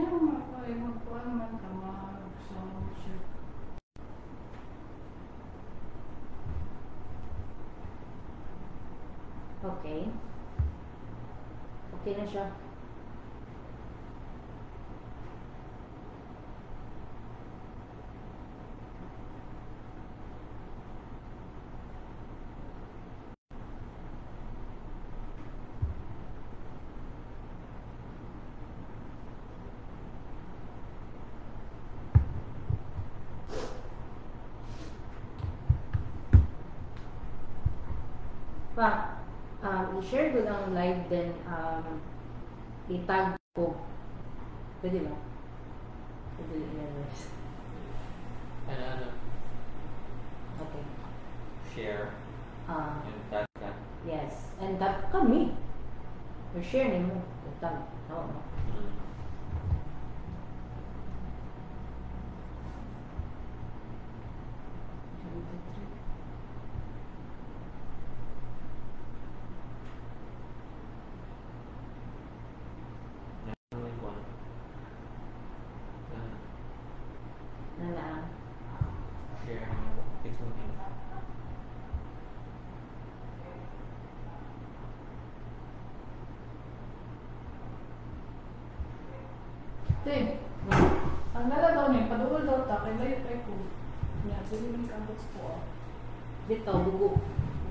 Kaya magpuan man ka mag-solution. Okay. Okay na siya. Pa, i-share ko ng live din, i-tag ko. Pwede ba? Pwede i-address. Ano? Okay. Share. And tag ka. Yes. And tag kami. I-share ni mo. Tag. Oo. Te, ang nala daw niya, paduol daw ta, kay layo kay ko. Niya, dili man kabot po. Dito, bugo.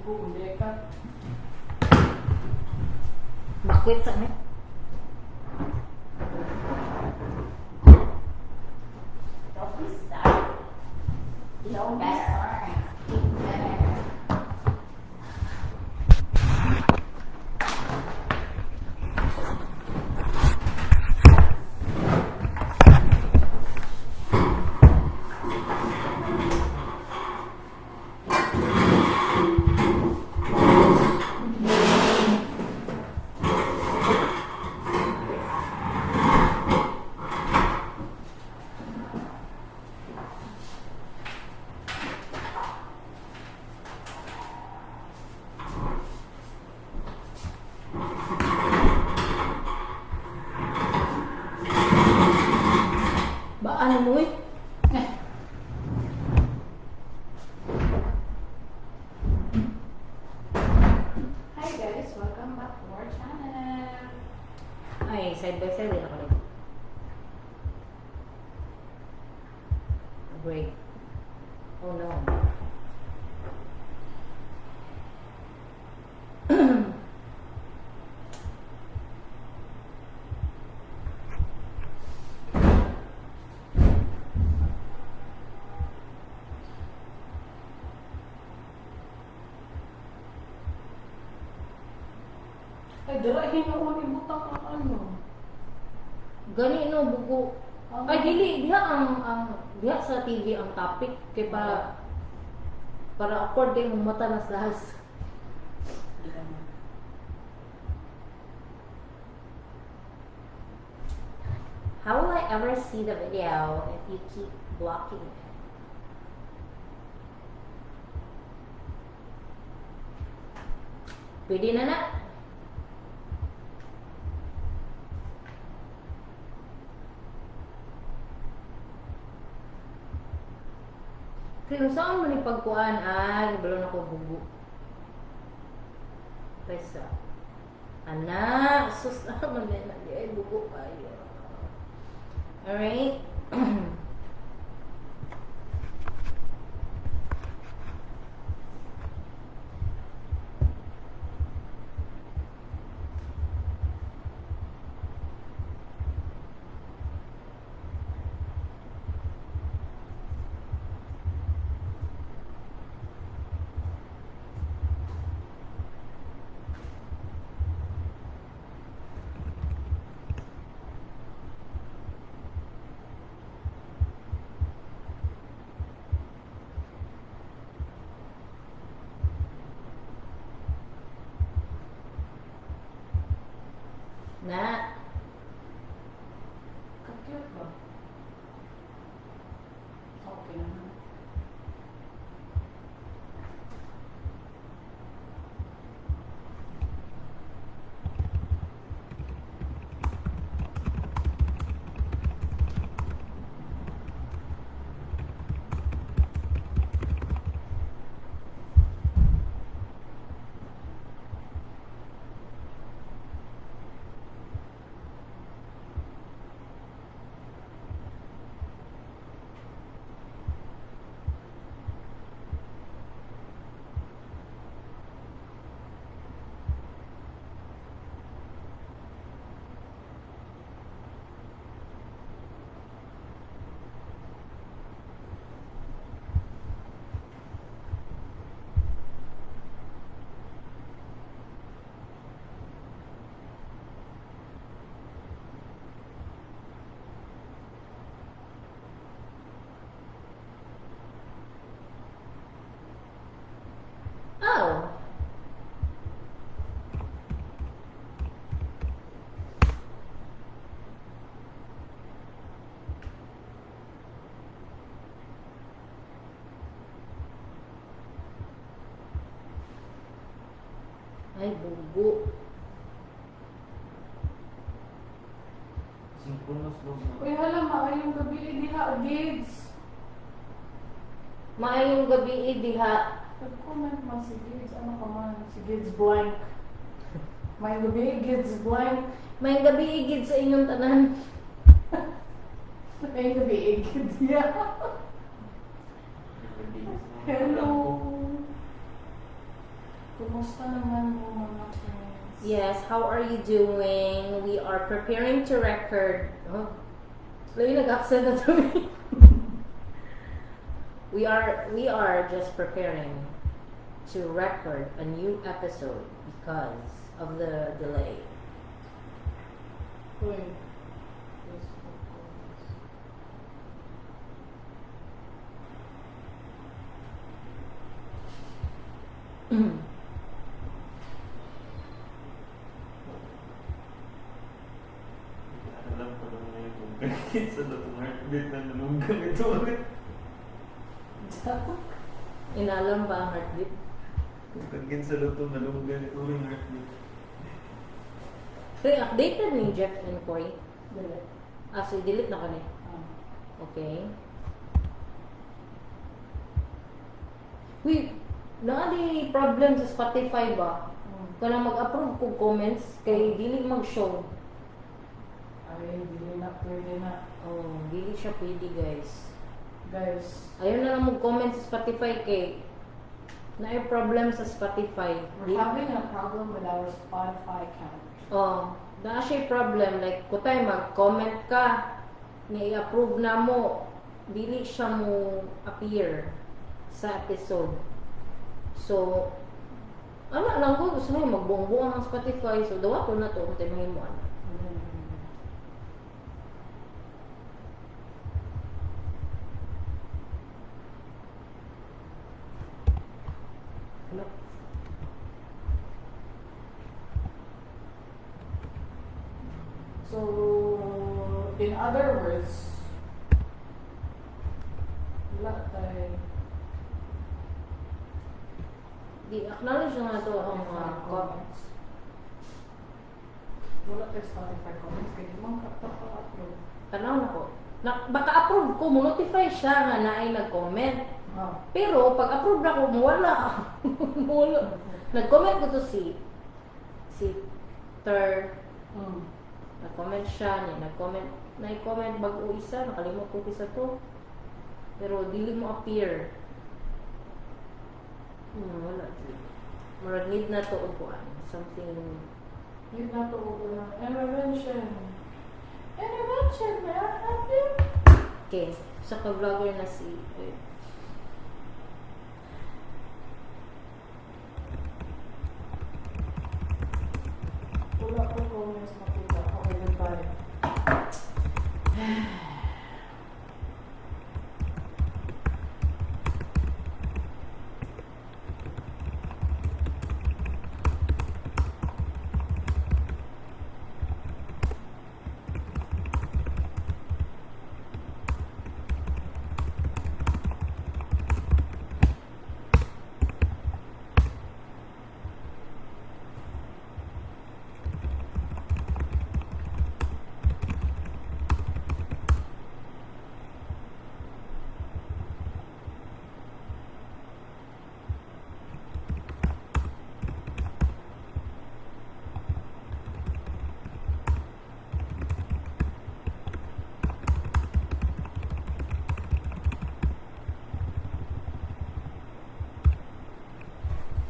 Bugo, hindi ka. Bakit sa amin? Don't be sorry. Don't be sorry. Keep better. Ano mo eh? Hi guys, welcome back to our channel. Ay, side by side din ako rin. Break. Oh no. Ay, dirahin na ako ibutang ang ano. Gani no bugo. Ay dili diha ang diha sa TV ang topic kay para awkward kay mong mata nas lahas. How will I ever see the video if you keep blocking it? Pwede na na. Kaya saan man ipagkuhan? Balon ako bugo. Pesa. Anak, sus naman na ay bugo kayo. Alright? Na. Kakiyot ba? Okay naman. Ay, bugo. Synchronous daw Uy, hala, maayong gabi, diha, gigs. Maayong gabi, diha. Nag-comment man si Gids, ano ka man, si Gids blank. Maayong gabi, Gids blank. Maayong gabi, igid sa inyong tanan. Maayong gabi, Gids, yeah. Hello. Kumusta naman mo mga friends? Yes, how are you doing? We are preparing to record. Oh, lagi nag-accent na to me. We are just preparing to record a new episode because of the delay. Uy. Alam ko lang ngayon kung kahit sa lutong heartbeat na nalunggang ito ulit. Inalam ba ang heartbeat? Kung kahit sa lutong nalunggang ito yung heartbeat. Kaya updated ni Jeff and Cory. Dili. So delete na kani. Ah. Okay. Wait, di problem sa Spotify ba? Kung mag-approve ko comments, kay dili mag-show. Ay, dili na, pwede na. Oh, dili siya pwede guys. Guys, Ayaw na lang mag-comment sa Spotify kay na problem sa Spotify. we're having a problem with our Spotify account. Oh, na siya problem. Like, kutay mag-comment ka, ni-approve na mo, dili siya mo appear sa episode. So, ano lang ko, gusto na magbuong-buong ang Spotify. So, dawa ko na to, kung tayo mahimuan. Ano? So, in other words, wala tayo. Di, acknowledge na to ang Spotify comments. Wala tayo Spotify comments, kaya di man ka-upload. Tanaw na ko. Baka approve ko, mo-notify siya nga na ay nag-comment. Ah. Pero, pag approve na ko, wala. Wala. Nag-comment ko to si Ter. Nag-comment siya, nag-comment bago isa, nakalimot ko isa to. Pero dili mo appear. Wala. Murag need na to o kuan. Something. Yun na to na. Intervention. Intervention, may I help you? Okay. Sa ka-vlogger na si... Wait. Wala ko comments makita. Okay, goodbye.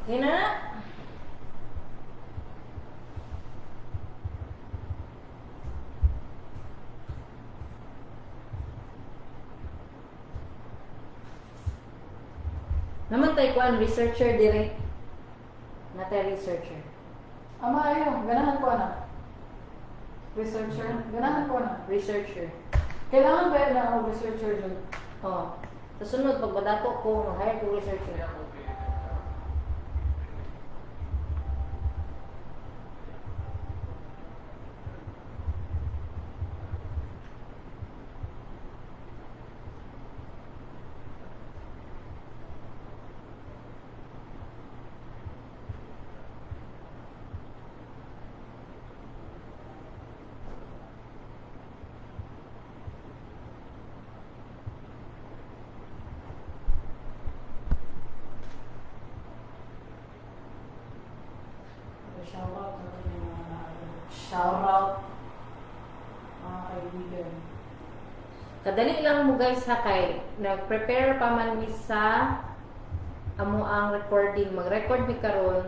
Yan na. Naman tayo ko ang researcher dire. Na tayo researcher. Ama, ayaw. Ganahan ko na. Researcher. Ganahan ko na. Researcher. Kailangan ba yan na ako researcher dyan? Oh. Sa sunod, pag madato ko, mag-hire ko researcher. shout out na rin yung mga shout out mga kaibigan. Kadali lang mo guys ha kay nag-prepare pa man mi sa amo ang recording, mag-record mi karon.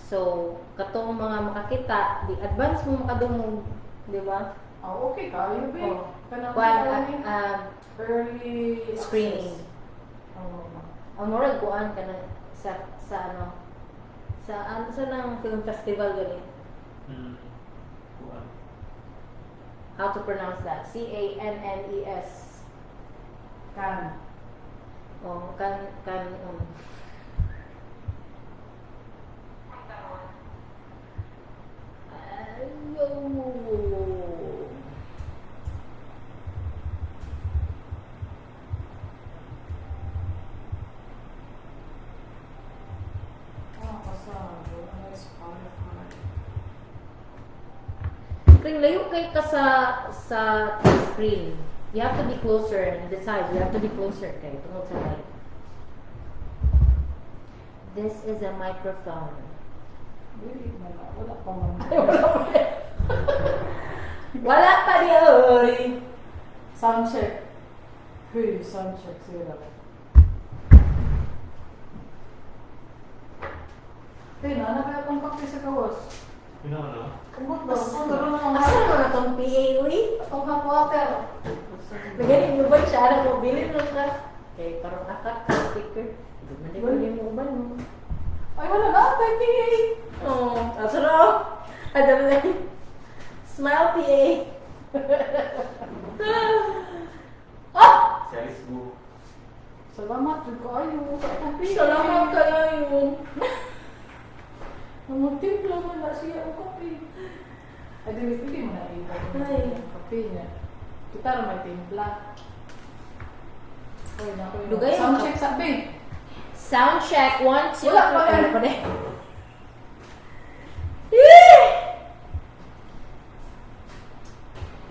So katong mga makakita, di advance mo makadungog, di ba? Oh, okay kayo ba? Oh. Kanang early screening. access. Oh. Ang murag kuan ka na sa ano sa nang film festival gali. Kuan. How to pronounce that? CANNES. Kan. Oh, Kung layo kay ka sa screen, you have to be closer and the size, you have to be closer kay tungod sa mic. This is a microphone. Really, wala pa man. Wala pa di oy. Sound check. Hey, sound check. Sige lang. Hey, nana kaya itong kape sa kawas? Pinano? Kumot daw. Kumot daw ng Asa naman itong PA, uy? Itong hot water. Nagaling mo ba siya? Ano mo? Bilin mo ka? Okay, parang akat ka, sticker. Bilin mo ba mo? Ay, wala na. Tayo PA. Oh, asa na? Adam na. Smile, PA. Ah! Si Alice Boo. Salamat. Jud ko ayo. Sa kape. Salamat kayo. Namutimpla man na siya o kape. Ay, di pwede mo na ito. Ay. Kape niya. Kita na may timpla. Ay, naku yun. Dugay Sound ang- check sabi. Sound check. 1, 2, Wala pa yan. Ano pa din?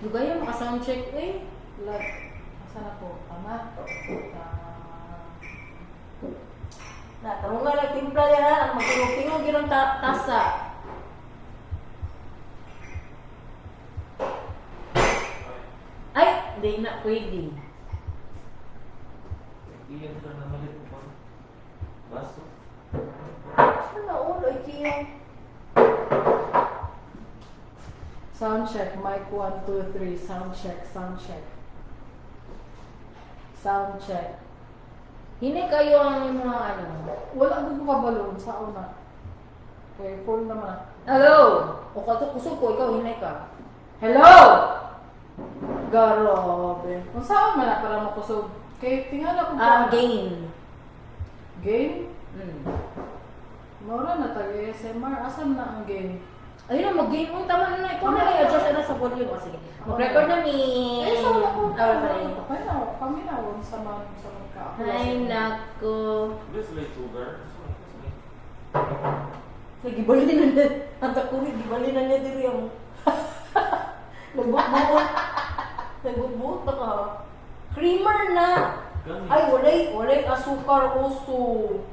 Dugay ang maka-sound check eh. Lag. Asa na po? Amat. Na, tamo nga lang timpla yan. Magtingog-tingog yun ang tasa. Ay, di na pwede. Iyan ka na malit mo pa. Baso. Ano ulo, ikiyo? Sound check. Mic 1, 2, 3. Sound check. Sound check. Sound check. Hindi kayo ang mga ano. Wala ko ka balon sa una. Okay, full naman. Hello! O kaso ko, ikaw hinay ka. Hello! Grabe. Kung saan man na para makusog. Okay, tingnan ako pa. Game. Game? Mora na taga-ASMR. Asan na ang game? Ayun na, mag-game mo. Tama na. Ikaw na lang adjust na sa volume. O sige. Mag-record na mi. Eh, sa wala ko. Ah, wala pa rin. Kami na. Sa mga ka. Ay, nako. This like sugar. Sige, bali na niya. Ang takuri, di bali na niya diri yung... Nagbut-but. Nagbut-but na ka. Creamer na. Gani. Ay, walay asukar uso.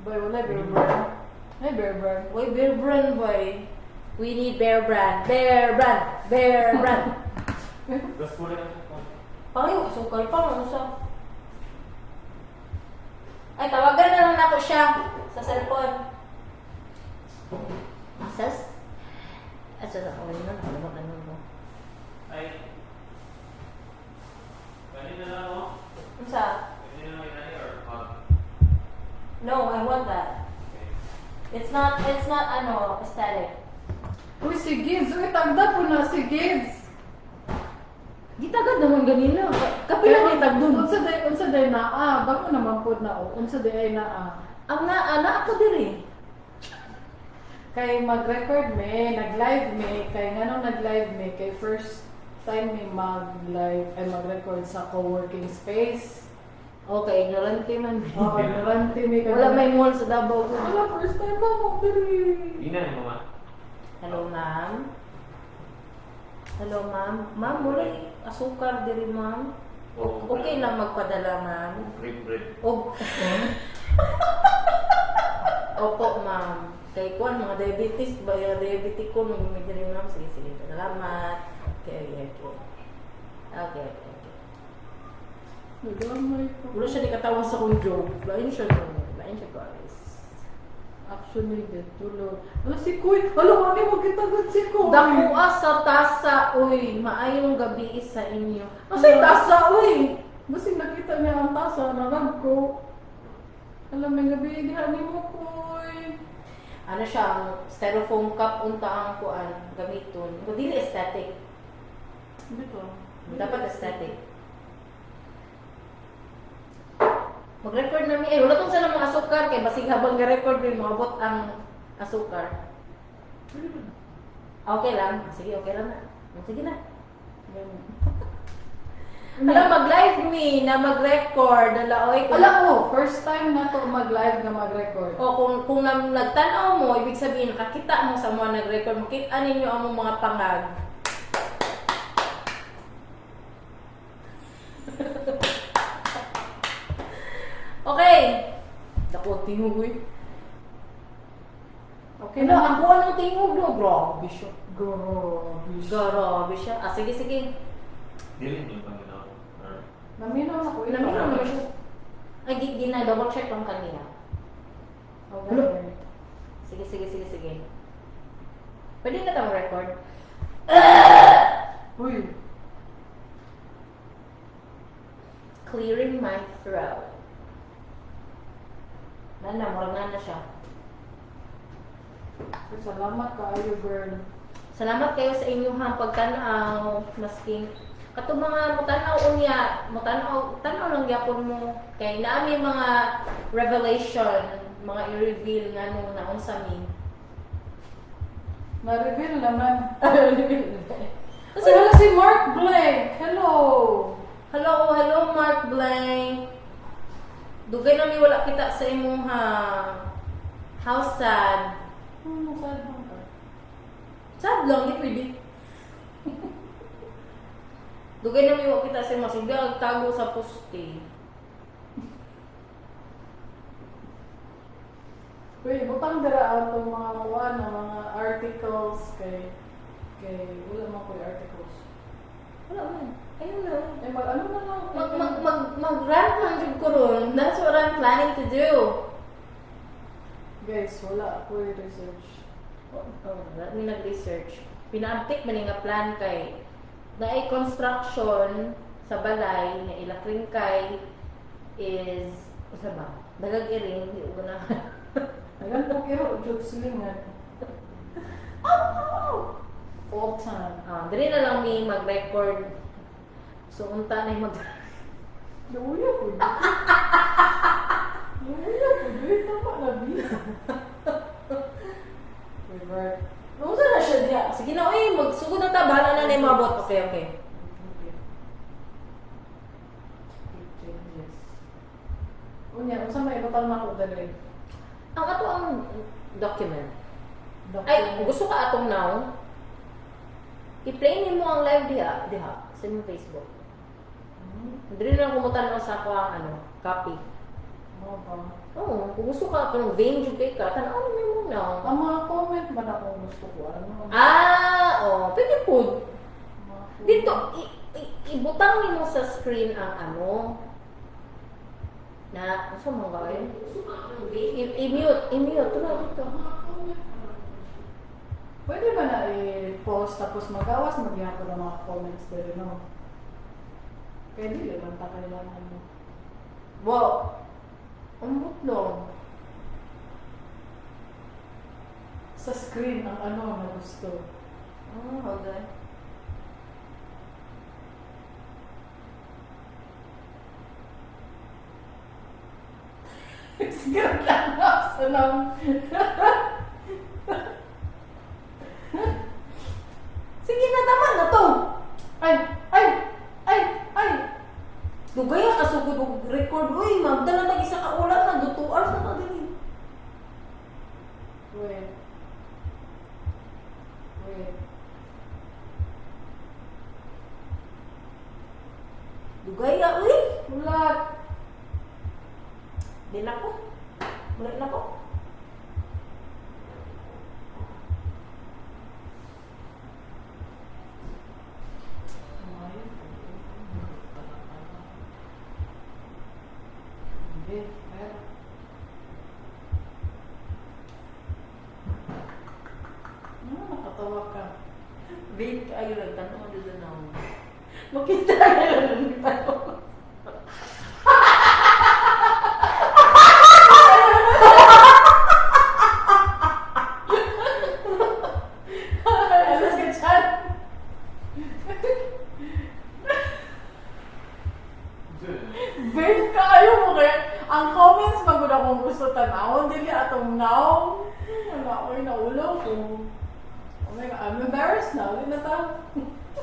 Bay, wala bear brand. Ay, bear brand. Why Bear Brand, boy? We need Bear Brand. Bear Brand. Bear Brand. Gas ko lang ako. Pareho, asukal pa lang usap. Ay, tawagan na lang ako siya sa cellphone. Sas? Asa na ako yun na, nakalimutan mo. Ay. Kanina na ako. Unsa? Kanina na inani or hot? No, I want that. Okay. It's not aesthetic. Uy, si Gibbs. Uy, tagda po na si Gibbs. Gitagad naman ganina. Kapila ni tagdun. Unsa day naa. Bako naman po na o. Unsa day ay naa. Ang naa ako diri. Kay mag-record me, nag-live me, kay nganong nag-live me, kay first time me mag-live ay mag-record sa co-working space. Okay, ignorante man. Oo, ignorante me. Wala may mall sa Davao. Wala, first time ba mo, diri. Ina ni mama. Hello, ma'am. Hello, ma'am. Ma'am, wala asukar diri, ma'am. Okay lang magpadala, ma'am. Cream bread. Opo, ma'am. Kay kuan mga diabetes ba yung diabetic ko nung may rin naman. Sige, sige. Salamat. Okay. Nagamay ko. Wala siya di katawa sa kong joke. Lain siya guys. Actually, dito lo. Ala si Kuy. Ala, kami magkitagad si Kuy. Dakuha sa tasa, uy. Maayong gabi sa inyo. Kasi tasa, uy. Basing nakita niya ang tasa, narag ko. Alam, may gabi, dihan mo, Kuy. Ano siya, ang styrofoam cup unta ang kuan gamiton. Kung dili aesthetic. Dito. Dapat aesthetic. Mag-record na mi. Wala tong sa mga asukar kay basig habang ga-record rin maabot ang asukar. Okay lang. Sige, okay lang na. Sige na. Alam, mag-live me na mag-record. Oy, Alam mo, first time na to mag-live na mag-record. o kung nagtanaw mo, ibig sabihin, nakakita mo sa mga nag-record, makita ninyo ang mga pangag. Okay. Dako, tingog eh. Okay Ano, na. ako anong tingog do? Grabe siya. Grabe siya. Ah, sige, sige. Dili niyo pang ginawa. Or Naminaw na ko. Naminaw naman siya. Ay, di na. Double check lang kanina. Okay. Sige, sige, sige, sige. Pwede na tayong record? Uy. Clearing my throat. Murag na siya. Salamat kaayo, girl. Salamat kayo sa inyong pagtanaw. Masking katong mga mutanaw unya, tanaw lang gyapon mo kay naami mga revelation, mga i-reveal nga nung naunsa mi. Na-reveal naman. Kasi wala si Mark Blake. Hello. Hello Mark Blank. Dugay na mi wala kita sa imong how sad. Saan bang ka? Sad lang, di pwede. Dugay na mi wala kita sa imong siga tago sa poste. Uy, butang dara atong mga kuan na mga articles kay wala man ko yung articles. Wala man. Ayun na. Eh ano na lang. Mag-rant lang jud ko ron. That's what I'm planning to do. Guys, wala ako yung research. Wala mi nag-research. Pinaabtik man nga plan kay naay construction sa balay na ilakring kay is usa ba? Dagag iring di ko na. Ayan po kiro, joke silingan. All time. Diri na lang mi mag-record. So unta na mag Nauya po yun. Nauya po yun. Tama na bi. River. Nausa na siya diya. Sige na, oy, magsugod na ta. Bahala na na yung mabot. Okay, okay. Changes. Unya, unsa may ibatal na ako dali? Ang ato ang document. Ay, gusto ka atong now? I-play mo ang live diha sa imong Facebook. Dili lang kumutan sa ako ang copy. Oo ba? Oo, kung gusto ka kung vain jud kay ka, tanaw mo now. Ang mga comment ba na kung gusto ko? Ano? Pwede po. Mga food. Dito, ibutang mo sa screen ang na, sa mga gawin? I-mute. Tula dito. Pwede ba na i-post tapos magawas magyako ng mga comments pero no? Kaya di naman ta kailangan mo. Wow! Ang lang. Sa screen ang ano na gusto. Okay. Sigaw lang sa lang. Sige na, tama na to! Ay! Dugay ka kasugod og record. Uy, magdala na isa ka ulan na. 2 hours na to din. Wait. Dugay ka, uy! Ulat! Di na ko. Ulit na ko. tawa ka. Babe, kayo lang, tanong mo doon na ako. Makita ka lang ng tanong. Alas ka dyan. Babe, kaayo mo kaya. Ang comments magod akong gusto tanawon. Dili atong now. Wala ko yung naulaw ko. Oh my God, I'm embarrassed na. Ulit na ta.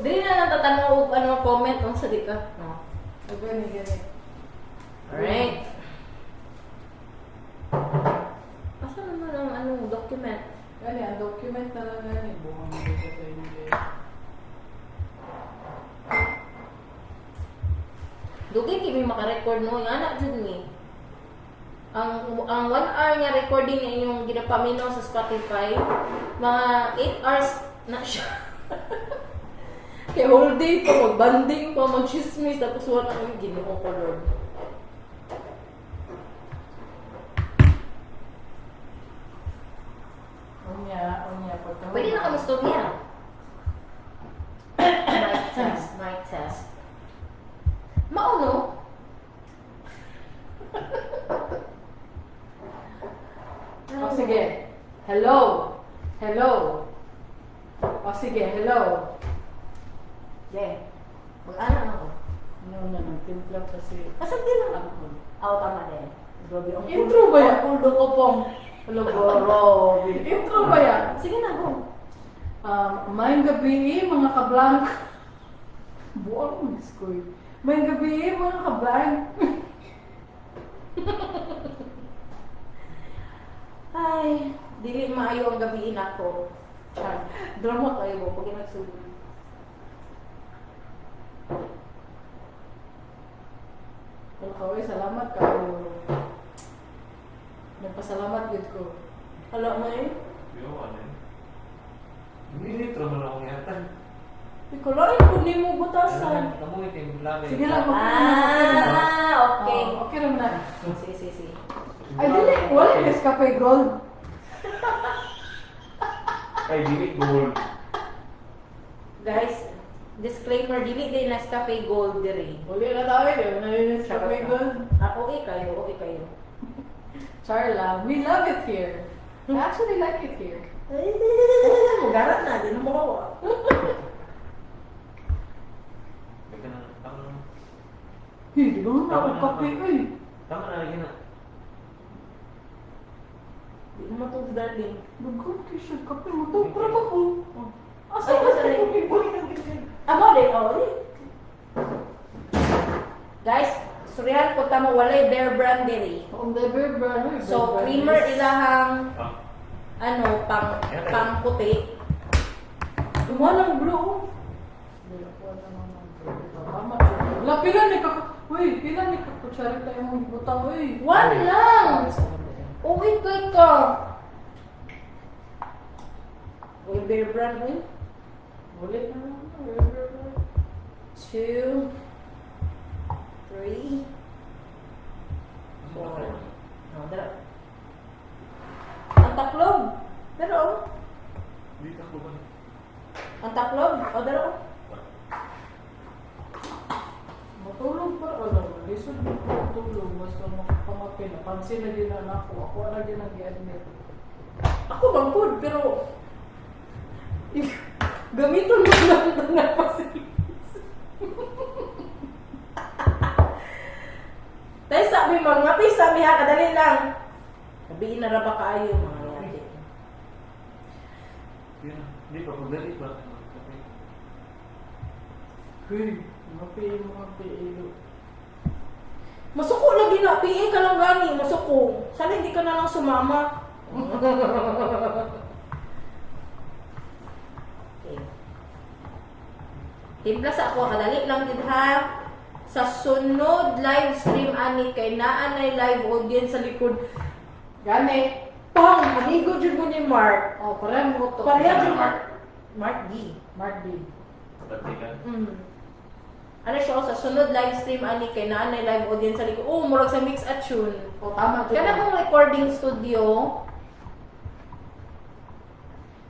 Dili na natatanong ano comment ang sa ka. No. Gani. Alright. Asa naman ang ano, document? Gani, ang document na lang gani. Buwan mo sa tayo nila. Dugay kimi maka-record no, yung anak jud ni. Ang 1 hour nga recording na inyong ginapaminaw sa Spotify, mga 8 hours na siya. Kaya whole day pa, mag-banding pa, mag-chismis, tapos wala kang Ginoo ko, Lord. Unya. Pwede na kami storya. Mic test. Mauno? O sige. Hello. O sige, hello. Yeah. Mag-ana ako. Ano na, nagtimpla kasi. Asan din lang ako? Ako tama din. Grabe, ang intro ba yan? Ang pulo ko pong. Hello, grabe. Intro ba yan? Sige na, go. Mayang gabi, mga kablank. Buwan mo, Diyos ko. Mayang gabi, mga kablank. Ay, dili maayo ang gabiin ako. Char. Drama kayo mo pag nagsulit. Well, kaway, salamat kayo. Nagpasalamat yun ko. Hala mo eh? Yo, ano eh? Minitro mo lang akong yata. Ikaw lang kung di mo butasan. Kamu itim labi. Sige lang, Okay. Okay naman na. Si. Ay, dili, wala yung Nescafe Gold. Ay, dili gold. Guys, disclaimer, dili din Nescafe Gold diri. Uli na tayo, wala yung Nescafe Gold. Okay kayo. Charla, we love it here. I actually like it here. Magarat na, di na makawa. Tama Hindi ko na ako kape, eh. na lagi na. Di naman to, darling. Nagkot kayo siya kape mo. Ito, parang ako. Asa Ay, ka asa sa na kape? Amo din, oh. Guys, surihan ko tamo walay Bear Brand diri. Ang diaper brand. So, creamer ilahang Ah, pang puti. Tumalang blue. Wala, pila ni ka... Uy, pila ni ka kutsari tayo mong butang, uy. One lang! Uy, ka! Uy, Bear Brand, uy. Ulit na lang. 2, 3, 4. Oh, dara. Ang taklob. Pero, dito ko ba? ang taklob. O, dara. Matulog pa, wala. Lisod mo po matulog. Basta makapamapin. Napansin na din na ako. Ako na din ang i-admit. Ako bang good, pero gamiton mo lang ito na facilities. Tayo sabi mga sabi ha, kadali lang. Sabihin na raba kaayo mga yati. Yun. Di pa, pagdali ba? Uy, mga PA. Masuko lagi na, PA ka lang gani, masuko. Sana hindi ka na lang sumama. Okay. Timpla sa ako, kadali lang din ha. Sa sunod live stream ani kay naa na live audience sa likod. Gani. Pang, amigo jud mo ni Mark. Oh, parang mo to. Pareha jud Mark D. Mark D. Pati ka. Ano siya sa sunod live stream ani kay naa na live audience sa likod. Oh, murag sa mix at tune. Oh, tama. Kana kong recording studio.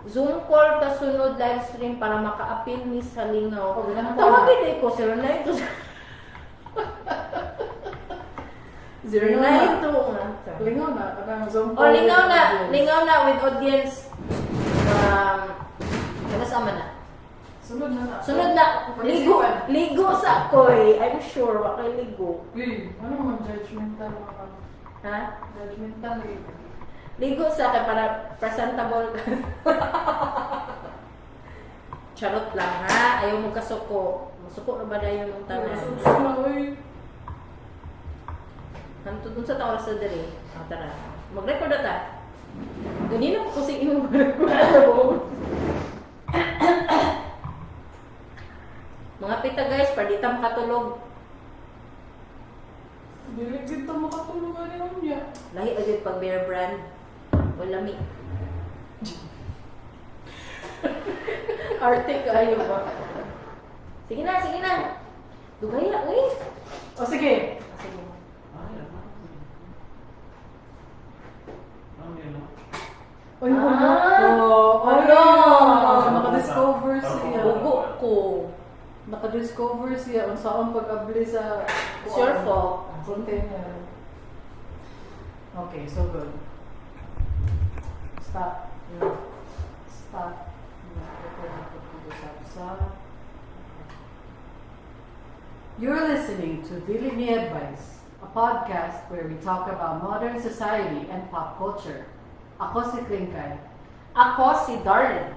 Zoom call ta sunod live stream para maka-appeal mi sa lingaw. Oh, ganun po. Tawagin ko 09 092 nga. Lingaw na, kadang Zoom Oh, lingaw na with audience. Kasama na. Sunod na. Sunod na, ligo sa koy. I'm sure, wakay ligo. Uy, ano man judgmental mga Ha? judgmental eh. Ligo sa akin para presentable ka. Charot lang ha, ayaw mo kasuko. Masuko na ba na yung tanan? Suso na, uy. Hantod dun sa oras na dali. Tara. Mag-record na ta. Ganina ko kasi yung mag-record. Mga pita guys, pardita makatulog. Dili kita makatulungan niya. Lahi agad pag Bear Brand. Wala mi. Arte kayo ba? Sige na, sige na. Dugaya, uy. O sige. Sige. Uy, Ah! Ano? Ano? Naka-discover siya. Bugo ko. Naka-discover siya kung saan pag-abli sa Sure po. container. Okay, so good. Stop. Stop. You're listening to Dili Ni Advice, a podcast where we talk about modern society and pop culture. Ako si Klinkay. Ako si Darling.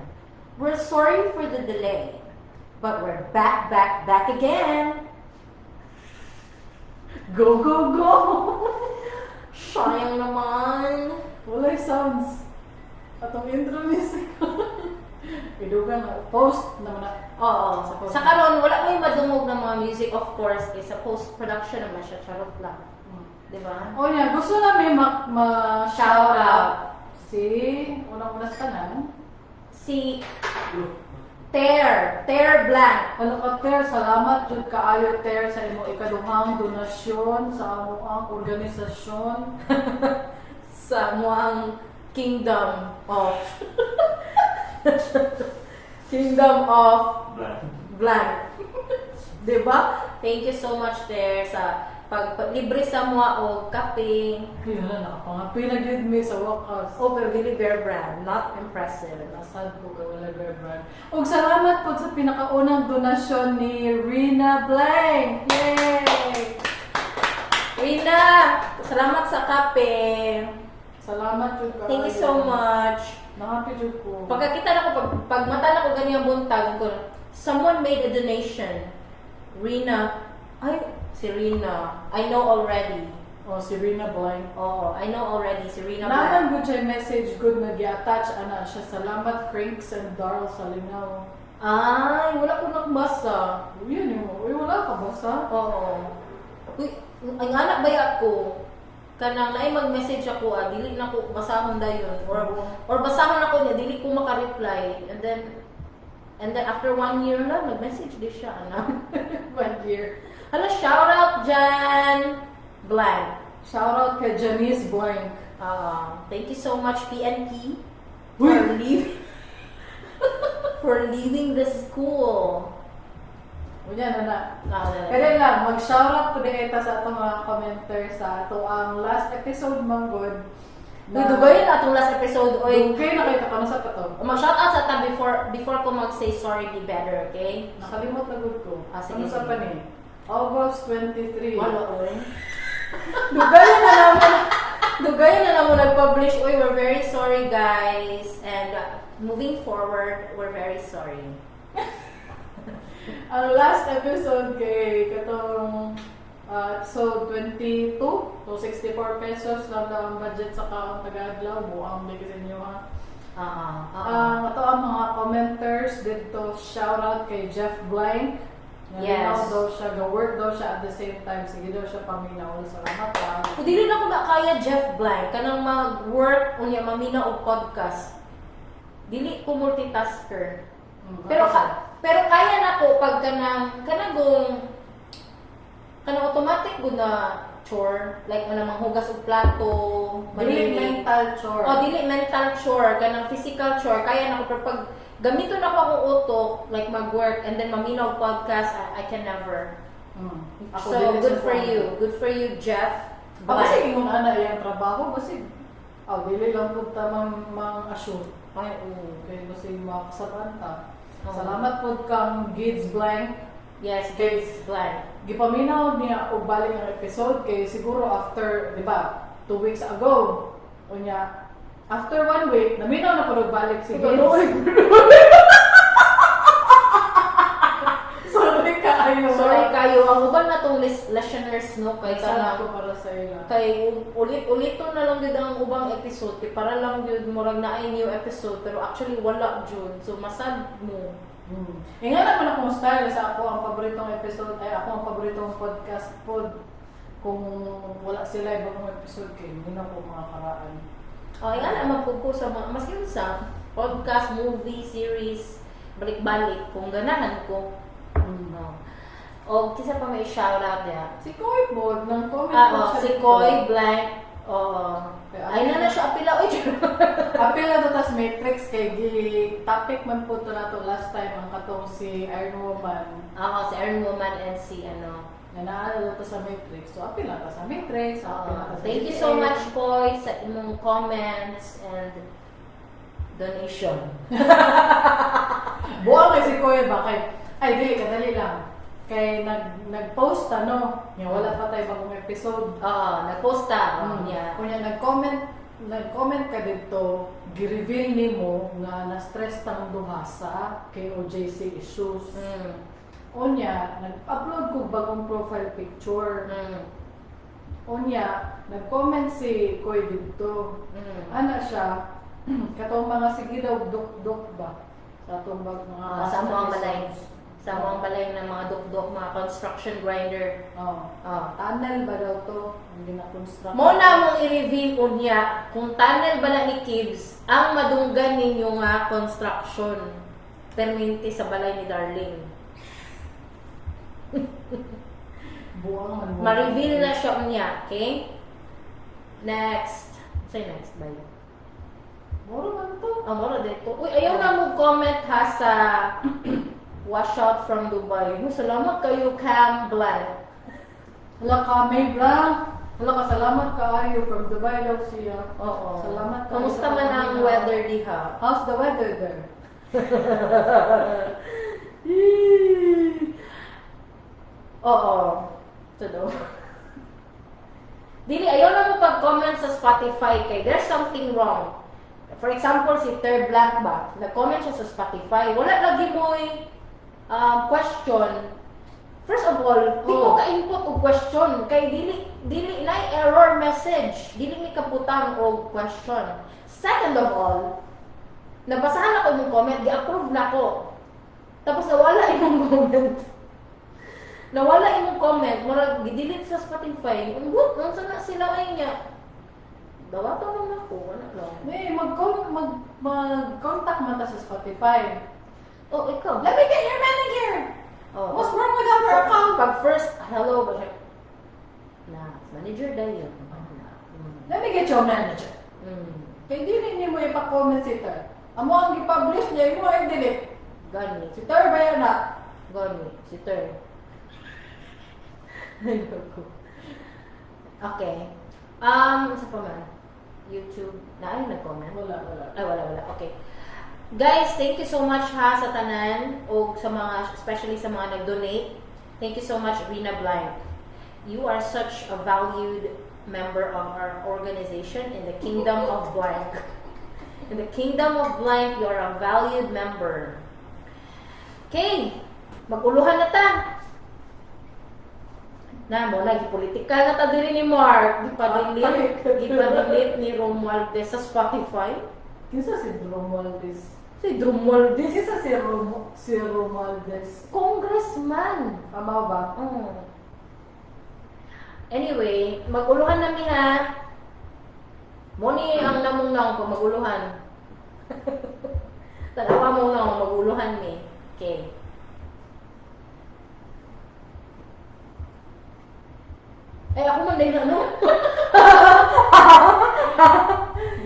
We're sorry for the delay, but we're back again. Go, go, go! Sayang naman. Walay sounds. Atong intro music. Idugan na. Post naman na. Oo. Sa post. Sa karon wala may madungog ng mga music, of course, sa post-production naman siya. Charot lang. Diba? O niya, gusto namin ma-shout out si unang-una sa kanan. Si Ter Blank. Ano ka, Ter? Salamat jud kaayo, Ter, sa imo ikaduhang donasyon sa amuang organisasyon. Sa muang Kingdom of Blank. Diba? Thank you so much there sa libre sa mga o kape. Kaya na nakapangapi na gid mi sa wakas. Oh, pero really Bear Brand. Not impressive. Nasad ko ka wala Bear. Ug salamat po sa pinakaunang donasyon ni Rina Blank. Yay! Rina, salamat sa kape. Salamat jud ka. Thank you so much. Nakapi jud ko. Pagkakita na ko, pag mata na ko ganyan buntag ko, someone made a donation. Rina, si Rina. I know already. Oh, si Rina Blank. Oo, I know already. Si Rina Blank. Naman good siya message good na gi-attach ana siya. Salamat Cranks and Darl sa lingaw. Ay, wala ko nakbasa. Yun yung, uy, wala ka basa? Oo. Uy, ang anak ba ako? Kanang naay mag-message ako, dili na ko basahon dayon or basahon ako niya, dili ko maka-reply. And then after 1 year na nag-message di siya ana. 1 year. Hello, shout out Jan Blank. Shout out kay Janice Blank. Thank you so much PNP Uy! for leaving the school. Unya na. Kaya lang, mag-shoutout po din ita sa atong mga commenter sa ato ang last episode manggod. Dudugoy na atong last episode. Oy, Okay na kayo kapano sa to. mag-shoutout sa ta before ko mag-say sorry, be better, okay? Nakalimot na good ko. Sige, Ano sa sige. pa ni? August 23. Wala, oy. Dugayan na lang mo nag-publish. Oy, we're very sorry, guys. And moving forward, we're very sorry. Ang last episode kay katong episode 22 to 64 pesos lang daw ang budget sa kaong taga-adlaw. Buang di kasi inyo ha. Ito ang mga commenters dito. Shoutout kay Jeff Blank. Yes. Daw siya, go-work daw siya at the same time. Sige daw siya paminaw. Salamat ha. Kung di rin ako na kaya Jeff Blank, kanang mag-work, unya, mamina o podcast. Dili ko multitasker. Pero kaya na ko pag kanang automatic gud na chore, like wala manghugas og plato, Dili malinis. mental chore. O dili mental chore, kanang physical chore kaya nako pero pag gamito na ko akong utok like mag-work and then maminaw podcast, I can never. Ako So dili good sa for kuwan. you. Good for you, Jeff. Ako kasi ingon ana iyang trabaho kasi dili lang pud ta mang-assure. Ay, oo. Kaya kasi makasaban ta. Oo. Salamat po kang Gids Blank. Yes, Okay. it's blank. Gipaminaw niya og balik ang episode kay siguro after, di ba, 2 weeks ago. Unya, after 1 week, naminaw na po balik si Gids. Sorry kaayo. Sorry kayo, ang uban na tong listeners no kay Sana kanang ako para sa ila. kay ulit-ulito na lang gid ang ubang episode kay para lang gyud murag na ay new episode pero actually wala jud. So masad mo. Nga naman akong style sa ako ang paboritong episode ay ako ang paboritong podcast pod kung wala sila ibang episode kay hindi na po mga karaan. Oh, nga na magpupo sa mga maski sa podcast, movie, series, balik-balik kung ganahan ko. No. O kisa pa may shout out ya. Si Koy po, nang comment Ah, po si dito. Koy Blank. Ay na siya apila. Oy, Apil na to tas Matrix kay topic man po to nato last time ang katong si Iron Woman. si Iron Woman and si ano. Na naaalala to sa Matrix. So apil na to sa Matrix. Apil na to sa Thank you GTA. so much, Koy, sa imong comments and donation. Buwan kay si Koy ba kay ay dili kadali lang. Kay nag-post ano, nga wala pa tayo bagong episode. Nagposta. Yeah. Kunya nag-comment ka dito, gi-reveal nimo nga na-stress tang duha sa KOJC issues. Unya, nag-upload ko bagong profile picture. Unya, nag-comment si Koy dito. Ana siya, katong mga sige daw duk-duk ba? Sa atong mga Sa mga balay. episodes. Sa mga balay ng mga duk-duk, mga construction grinder. Tunnel ba daw to? Hindi na construct. Mo na mong i-reveal unya kung tunnel bala ni Kibbs ang madunggan ninyo nga construction perminti sa balay ni Darling. Buwang man mo. Ma-reveal na siya unya, okay? Next. Say next, bye. Moro man to. Moro dito. Uy, ayaw na mo comment ha sa wash out from Dubai. Salamat kayo, Cam Blank. Hala ka, May Blanc. Hala ka, salamat ka ayo from Dubai daw siya. Oo. Salamat ka. Kamusta man ang weather diha? How's the weather there? Oo. Ito daw. Dili, ayaw na mo pag-comment sa Spotify kay there's something wrong. For example, si Third Black ba, nag-comment siya sa Spotify. Wala lagi mo'y question. First of all, di ko ka-input o question. Kay dili na error message. Dili ni kaputang o question. Second of all, nabasahan ako yung comment, di-approve na ko. Tapos nawala yung comment. Nawala imong comment, murag gidelete sa Spotify. Umbot, unsa na sila ay niya. Dawato man ako, wala lang. May mag-contact man ta sa Spotify. Oh, ikaw. Let me get your manager! Oh, What's wrong with our account? pag first, hello, ba siya? Manager dahil yun. Let me get your manager. Kaya di mo ipa-comment si Ter. Amo ang i-publish niya, mo ay delete. Gani. Si Ter ba yan na? Gani. Si Ter. Okay. Isa pa man. YouTube. Na ay nag-comment? Wala. Ay, wala. Okay. Guys, thank you so much ha sa tanan o sa mga, especially sa mga nag-donate. Thank you so much, Rina Blank. You are such a valued member of our organization in the Kingdom of Blank. In the Kingdom of Blank, you are a valued member. Okay, mag-uluhan na ta. Na mo, nag-political na ta diri ni Mark. Gipa-delete ni Romualdez sa Spotify. Kinsa si Romualdez? Si Romualdez. Kinsa si Romualdez? Congressman. Amaw ba? Anyway, mag-uluhan namin ha. Moni ang namungnaw ko mag-uluhan. Tanawa mo na mag-uluhan ni. Okay. Eh, ako man din ano?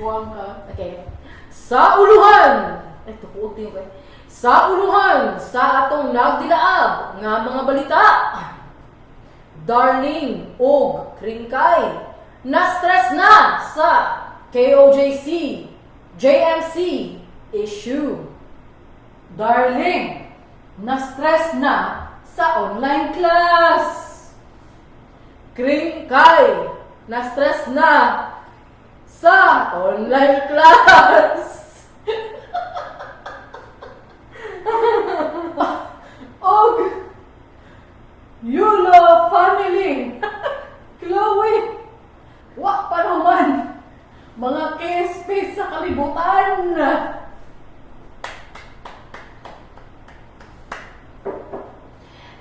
Buwang ka. Okay. Sa uluhan! Ito po, okay. Sa uluhan, sa atong nagdilaab nga mga balita. Darling og Kringkay, na-stress na sa KOJC, JMC issue. Darling, na-stress na sa online class. Kringkay, na-stress na sa online class. Og Yulo family. Chloe, wa pa naman. Mga KSP sa kalibutan.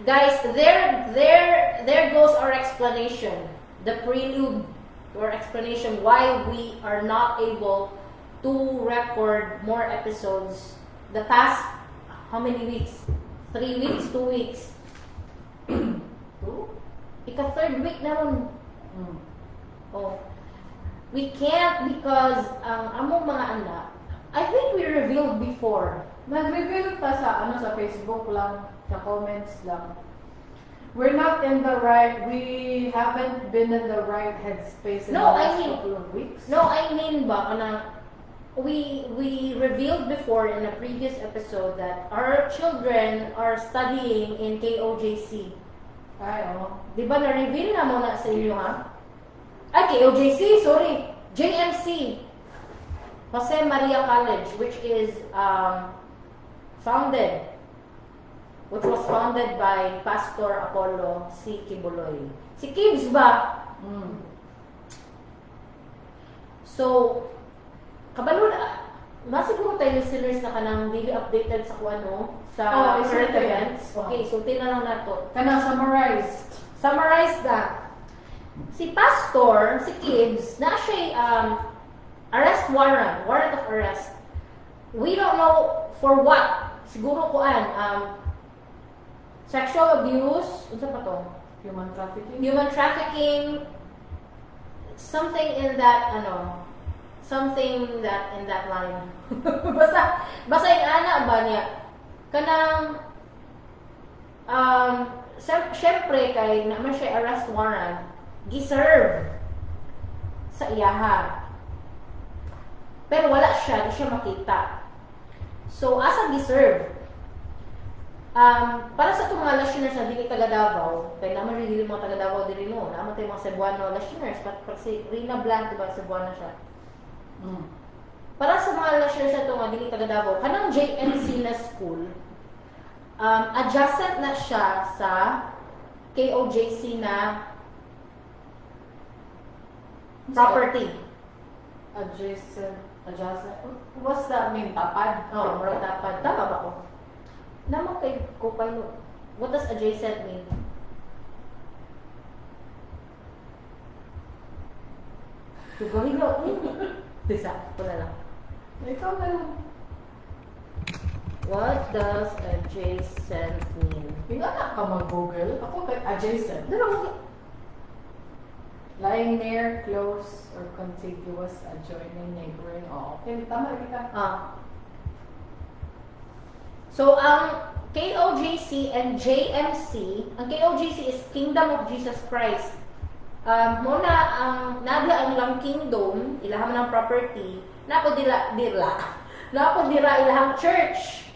Guys, there goes our explanation. The prelude to our explanation why we are not able to record more episodes the past how many weeks? 3 weeks, 2 weeks. Ika-third week na ron. Oh. We can't because among mga anak, I think we revealed before. Nag-reveal pa sa sa Facebook lang, sa comments lang. We're not in the right, we haven't been in the right headspace in the last couple of weeks. No, I mean ba, we revealed before in a previous episode that our children are studying in KOJC. Ay, oo. Di ba na-reveal na mo na sa inyo, ha? Ay, KOJC, sorry. JMC. Jose Maria College, which was founded by Pastor Apollo C. Kibuloy. Si Kibs ba? So, kabalo na, masiguro tayo listeners na kanang really updated sa kung ano, sa current events. Okay, so tingnan lang nato. Kanang summarized. Summarize na. Si Pastor, si Kibs, na siya arrest warrant of arrest. We don't know for what. Siguro kuan, sexual abuse, ano pa to? Human trafficking. Human trafficking, something in that, something that in that line. basta yung ana ba niya, kanang, syempre kay naman siya arrest warrant, giserve sa iyaha. Pero wala siya, di siya makita. So, asa giserve? Para sa itong mga listeners na dili taga Davao, kaya naman rin dili mga taga Davao dili no, naman tayo mga Cebuano listeners, kasi Rina Blanc, diba, Cebuano siya. Para sa mga listeners na ito nga dili taga Davao, kanang JMC na school, adjacent na siya sa KOJC na property. Adjacent. What's that mean? Tapad? Oh, murag tapad. Tama ba ko? Naman kay ko paano. What does adjacent mean? Tugahin na. Isa, wala lang. Ikaw na lang. What does adjacent mean? Tingnan ka mag-google. Ako kay adjacent. Ano? Lying near, close, or contiguous, adjoining, neighboring. Oh, okay. Tama, ka. So, ang KOJC and JMC, ang KOJC is Kingdom of Jesus Christ. Muna, ang naga ang lang kingdom, ilaham ng property, napo dira ilahang church.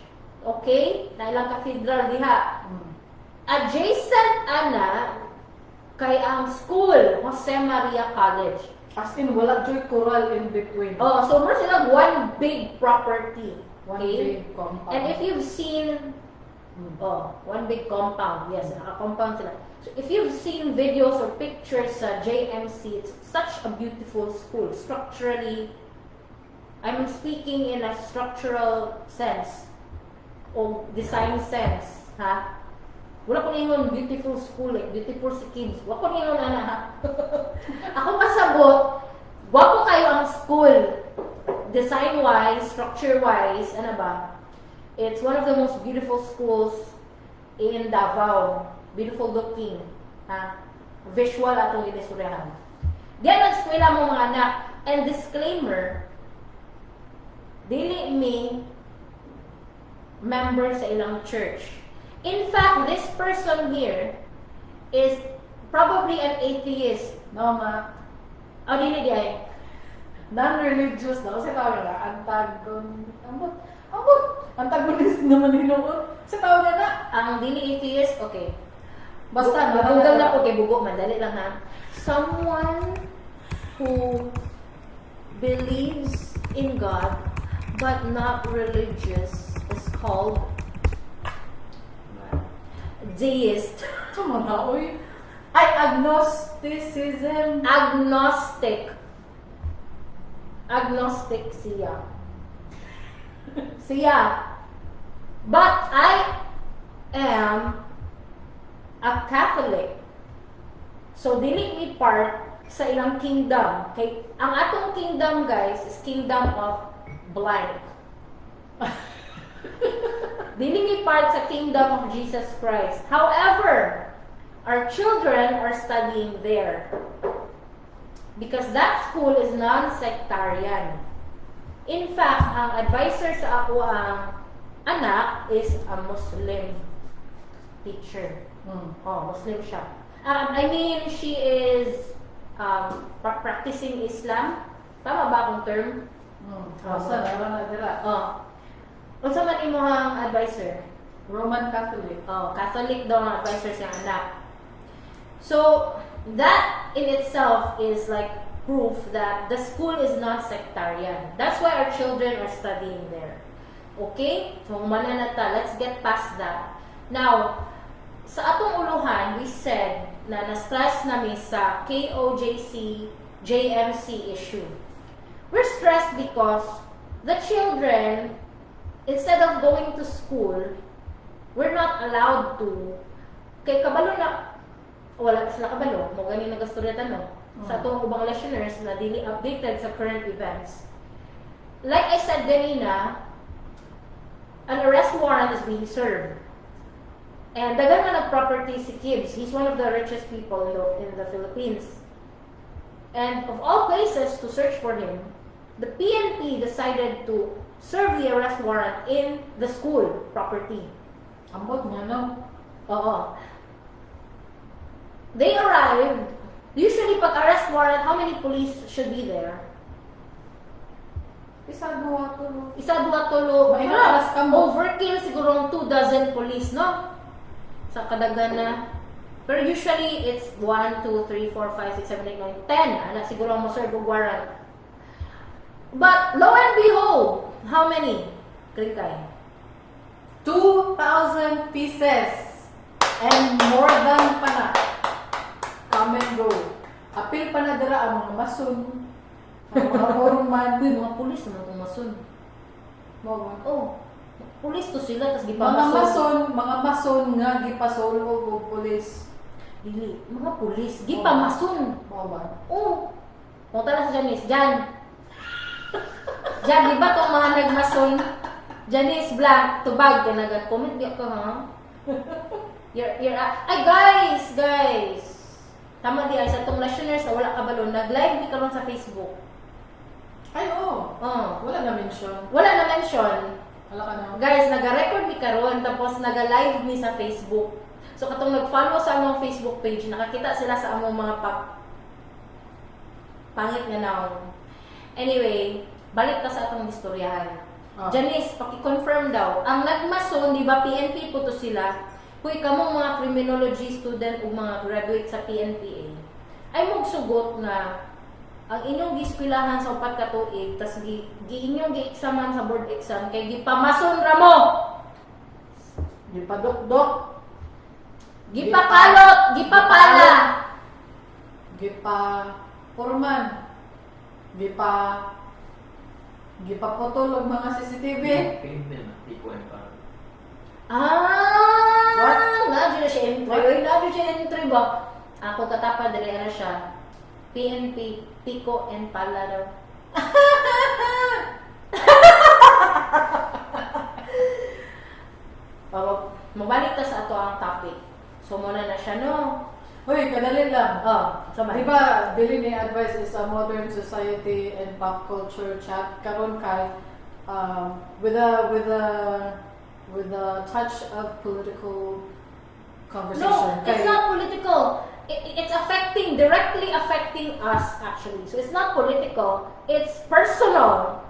Okay? Na ilang cathedral diha. Adjacent ana kay ang school, Jose Maria College. As in, wala joy coral in between. Oh, so more sila one big property. One Okay? big compound. And if you've seen, one big compound. Yes, naka-compound sila. So if you've seen videos or pictures sa JMC, it's such a beautiful school. Structurally, I'm speaking in a structural sense o design sense, ha? Wala ko ningon beautiful school, like beautiful si kids. Wala ko ningon ana, ha? Ako masabot, wapo kayo ang school. Design-wise, structure-wise, ano ba? It's one of the most beautiful schools in Davao. Beautiful looking, ha? visual atong inistoryahan. Diyan nag-eskwela mo mga anak. And disclaimer, dili me member sa ilang church. In fact, this person here is probably an atheist. No, ma. O, dili di ay. Non-religious na. Kasi tawag na, antagonist naman hinuon. Kasi tawag na. Ang dili atheist, okay. Basta, Google na po kay bugo, madali lang ha. Someone who believes in God but not religious is called deist. Tama na, uy. Ay, agnosticism. Agnostic. Agnostic siya. Siya. But I am a Catholic. So, dili mi part sa ilang kingdom. Kay, ang atong kingdom, guys, is kingdom of blank. Dili mi part sa kingdom of Jesus Christ. However, our children are studying there. Because that school is non-sectarian. In fact, ang advisor sa ako ang anak is a Muslim teacher. Oh, Muslim siya. I mean, she is practicing Islam. Tama ba akong term? Basta, naroon na dira. Unsa man imong advisor? Roman Catholic. Catholic daw ang advisor siyang anak. So, that in itself is like proof that the school is not sectarian. That's why our children are studying there. Okay? So, mananata, let's get past that. Now, sa atong uluhan, we said na na-stress namin sa KOJC, JMC issue. We're stressed because the children, instead of going to school, we're not allowed to. Kay kabalo na, wala sila kabalo, mo ganin nagastorya no? Sa atong ubang listeners na dili updated sa current events. Like I said ganina, an arrest warrant is being served. And dagan man nag-property si Gibbs. He's one of the richest people in the Philippines. And of all places to search for him, the PNP decided to serve the arrest warrant in the school property. Ambot niya, no? Oo. They arrived. Usually, pag arrest warrant, how many police should be there? Isa, dua, tulo. Isa, dua, tulo. May nakas ka mo. Overkill siguro 2 dozen police, no? Sa kadagan na. Pero usually, it's 1, 2, 3, 4, 5, 6, 7, 8, 9, 10. Ana, siguro mo serve og warrant. But, lo and behold, how many? Krikay. 2,000 pieces. And more than pa na. Come and go. Apil pa na dira ang mga masun. Ang mga foreman. Uy, mga pulis naman itong masun. Oh, pulis to sila, tas mga mason nga gipasol og pulis. Dili, mga pulis. Gipamasun. Mao ba? Oh. Punta na sa Janice. Jan, di ba itong mga nagmason? Janice Blanc, tubag ka nag-comment di ako, ha? Ay, guys! Tama di ay sa itong listeners na wala kabalo. Nag-live di karon sa Facebook. Ay, oo. Wala na mention. Wala na mention. Wala ka na. Guys, naga-record ni karon tapos naga-live ni sa Facebook. So katong nag-follow sa among Facebook page, nakakita sila sa among mga pangit nga naong. Anyway, balik ta sa atong istoryahan. Janice, paki-confirm daw. Ang nagmason, di ba PNP po to sila? Kuy kamong mga criminology student o mga graduate sa PNPA, ay magsugot na ang inyong giskwilahan sa 4 ka tuig, tas inyong gi-examan sa board exam, kay gipamason ra mo! Gipadok-dok. Gipakalot! Gipapala! Gipa-forman. Gipaputol og mga CCTV. What? What? Nadyo na siya entry. Uy, nadyo siya entry ba? Ako tatapa, dali na siya. PNP, Pico and Pala daw. Mabalik ta sa ato ang topic. So, muna na siya, no? Hoy, kadali lang. Sama. Di ba, dili ni advice is a modern society and pop culture chat karon kay with a touch of political conversation. No, it's not political. It's directly affecting us actually. So it's not political, it's personal.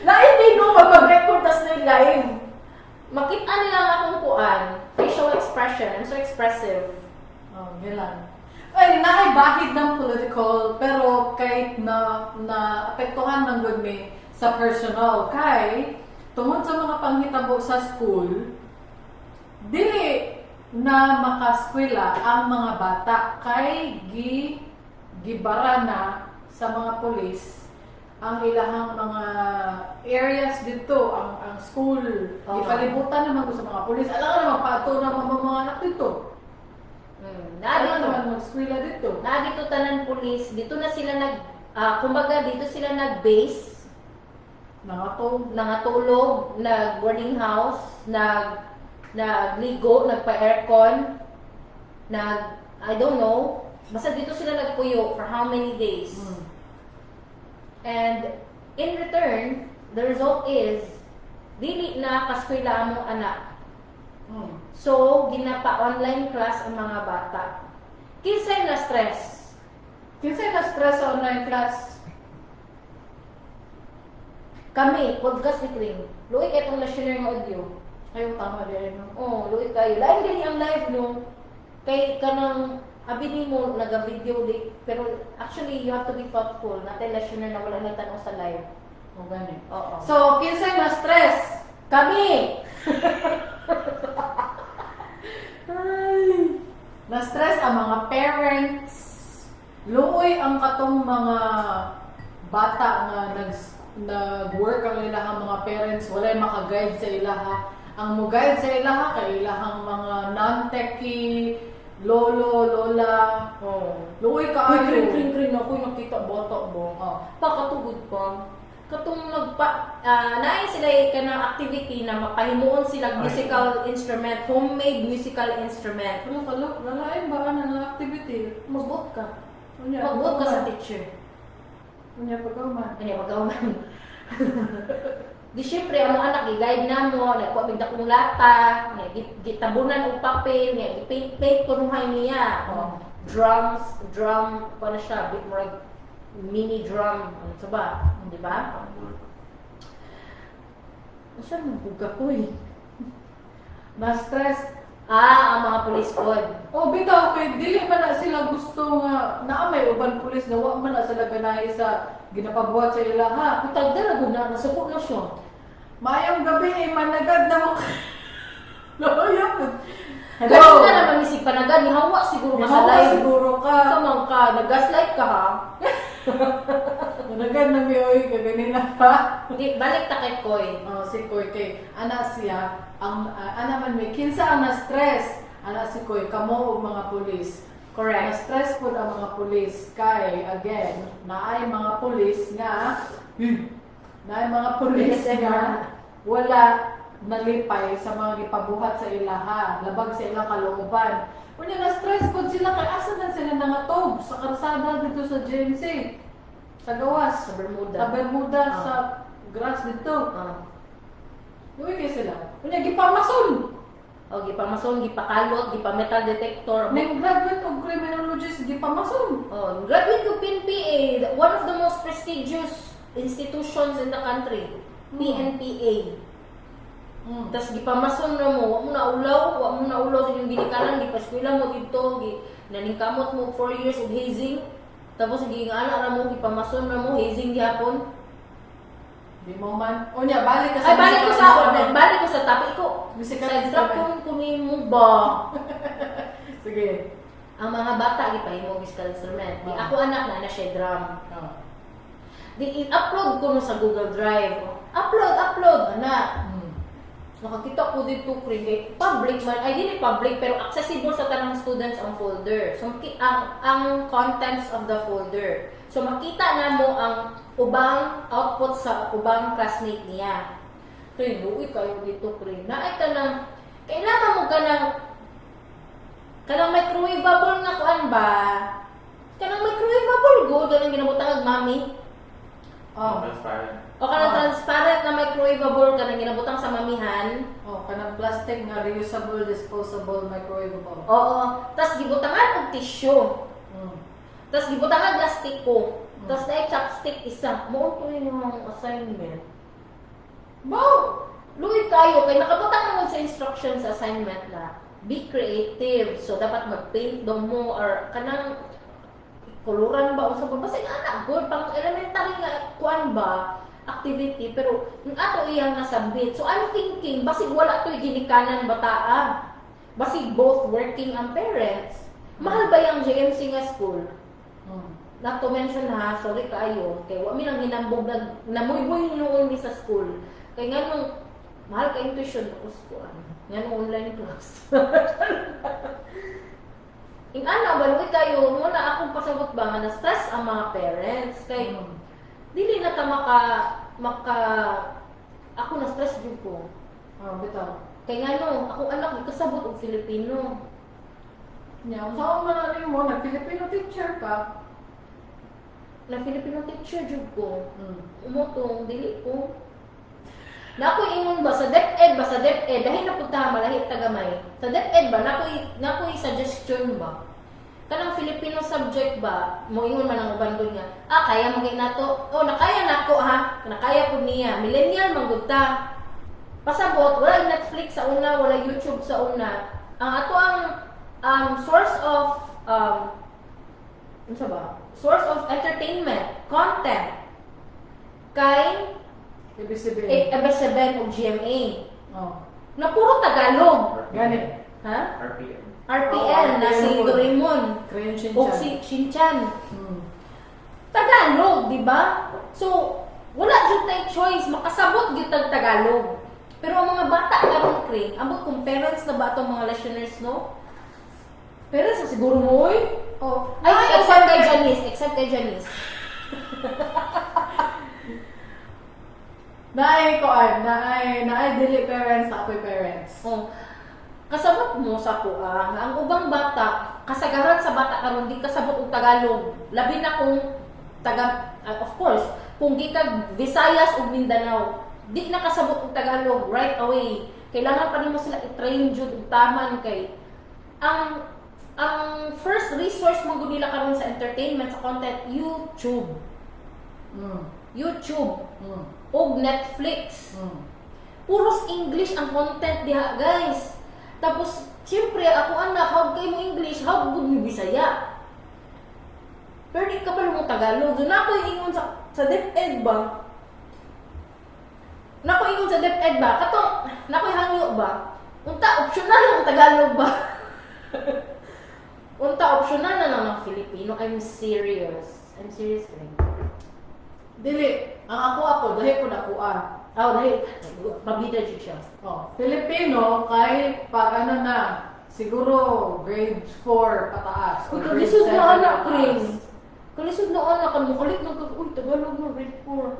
Na hindi no mag-record tas na live. Makita nila ang akong kuan, facial expression. I'm so expressive. Oh, gilan. Ay, naibahid ng political, pero kahit na apektuhan ng good me sa personal. Kay, tungod sa mga panghitabo sa school, dili na makaskwela ang mga bata kay gibara na sa mga pulis ang ilahang mga areas dito, ang school. Ipalibutan naman ko sa mga pulis. Alam ka naman, pato na mga anak dito. Alam naman mag-skwela dito. Dito tanan pulis, dito na sila kumbaga dito sila nag-base, nangatulog, nag-boarding house, nagligo, nagpa-aircon, I don't know, basta dito sila nagpuyo for how many days. And in return, the result is dili na kaskwela among anak. So, ginapa-online class ang mga bata. Kinsay na stress? Kinsay na stress sa online class? Kami, podcast ni Kring. Luwi kayo itong listener ng audio. Ayaw tama din. Luwi kayo. Lain din ang live no. Kay kanang abinin mo, nag-video di. Pero actually, you have to be thoughtful. Natin listener na wala nagtanong sa live. Ganun. Oo. So, kinsay na stress? Kami! Ay, na-stress ang mga parents. Luoy ang katong mga bata nga nag-work ang ilahang mga parents. Walay maka-guide sa ilaha. Ang mo-guide sa ilaha kay ilahang mga non-techie, lolo, lola. Luoy ka Uy, kring ako yung nakita bata mo. Pakatugod pa. Katong naay sila kanang activity na mapahimuon sila musical instrument, homemade musical instrument. Lalain ba ang activity? Magbot ka. Magbot ka sa teacher. Pagkauman. Di syempre, ang mga anak, i-guide na mo, nagkuabig na kong lata, gitabunan o papel, i-paint ko nuhay niya. Drum, paano siya, bit more mini drum, ano sa ba? Di ba? Saan mong buga ko eh? Na-stress. Ang mga police code. Bitaw kay dili man na sila gusto nga naamay uban pulis na wa man na sila ganahi sa ginapabuhat sa ilaha. Kutag dala na, nasuko na siya. Mayang gabi managad na mo. Loyap. Ganun na naman isip panagad, nihawa siguro ka sa live. Siguro ka. Samang ka, nag-gaslight ka ha? Managad na miyoy, kaganina pa. Hindi, balik ta kay Koy. Si Koy kay ana siya ana man may kinsa ang na-stress ana si Koy kamo og mga pulis. Correct. Na-stress pud ang mga pulis kay again naay mga pulis nga wala nalipay sa mga gipabuhat sa ilaha, labag sa ilang kalooban. Unya na-stress pud sila kay asa na sila nangatog sa karsada dito sa GMC. Sa gawas, Sa Bermuda. sa grass dito. Uy kay sila. Unya gipamason. Gipamason, gipakalot, gipa-metal detector. Ning graduate of criminology gipamason. Graduate ko PNPA, one of the most prestigious institutions in the country. PNPA. Tas gipamason na mo, wa mo na ulaw sa inyong ginikanan, gipaskwela mo dito, naningkamot mo 4 years of hazing. Tapos giingana ra mo, gipamason na mo, hazing gihapon. Di mo man. Unya balik ka sa balik ko sa topic ko. Musical Sa instrument. kunin mo ba? Sige. Ang mga bata gipahimo musical instrument. Di ako anak na siya drum. Di i-upload ko no sa Google Drive. Upload ana. Nakakita ko dito public man, ay dili public pero accessible sa tanang students ang folder. So ang contents of the folder. So makita na mo ang ubang output sa ubang classmate niya. Kaya luwi kayo dito, Kring. Naay ka ng, kailangan mo ka ng Kanang microwavable na kuan ba? Kanang microwavable go ganang ginabutang ag mami. Oh. Transparent. O kanang transparent na microwavable kanang ginabutang sa mamihan. Oh, kanang plastic nga reusable, disposable, microwavable. Oo, tas gibutangan og tissue. Tas gibutangan plastiko. Tas na chopstick isa. Mo to yung mga assignment. Wow! Luwi kayo kay nakabutang naman sa instruction sa assignment na be creative. So dapat mag-paint daw mo or kanang kuluran ba o sa basta nga na good pang elementary nga kuan ba activity pero yung ato iyang nasabit. So I'm thinking basig wala to'y ginikanan bataa. Basig both working ang parents. Mahal ba yung JMC nga school? Not to mention ha, sorry kayo, kay wa mi lang ginambog na namuyboy noon mi sa school. Kay nganong mahal ka tuition tapos kuan. Nganong online class. Ing ana baluy kayo mo na akong pasabot ba nga na-stress ang mga parents kay dili na ta maka ako na-stress jud ko. Bitaw. Kay ngano ako anak ni kasabot og Filipino. Nya, saan man na mo na Filipino teacher ka? Na Filipino teacher jud ko. Umotong dili ko. Nakoy ingon ba sa DepEd dahil napunta malahi tagamay. Sa DepEd ba nakoy suggestion ba? Kanang Filipino subject ba mo ingon man ang uban nga. Kaya mo gid nato. Nakaya nako ha. Nakaya pud niya. Millennial man gud ta. Pasabot wala Netflix sa una, wala YouTube sa una. Ang ato ang source of unsa ba? Source of entertainment, content kay ABS-CBN o GMA. Na puro Tagalog. Gani. Ha? RPM. RPN na si Doraemon o si Shinchan. Tagalog, di ba? So, wala jud tay choice, makasabot gyud tag Tagalog. Pero ang mga bata karon kring, ambot kung parents na ba atong mga listeners, no? Parents na siguro mo, oy. Ay, except kay Janice. Naay dili parents sa ako'y parents. Kasabot mo sa kuha nga ang ubang bata, kasagaran sa bata karon di kasabot og Tagalog. Labi na kung of course, kung gikag Visayas ug Mindanao, di na kasabot og Tagalog right away. Kailangan pa nimo sila i-train jud og taman kay ang first resource mo gud nila karon sa entertainment sa content YouTube. YouTube. Og Netflix. Puros English ang content diha, guys. Tapos siyempre ako anak, hawag kay mo English, hawag gud mo Bisaya. Pero di ka pa mo Tagalog. So nakoy ingon sa DepEd ba? Kato nakoy hangyo ba? Unta optional lang Tagalog ba? Unta optional na lang ng Filipino. I'm serious rin. Dili. Ang ako dahil ko nakuha. Dahil pabida jud siya. Filipino kay pag na siguro grade 4 pataas. Uy, kalisod na anak, Chris. Kalisod na anak, kan mo kalit ng Tagalog na grade 4.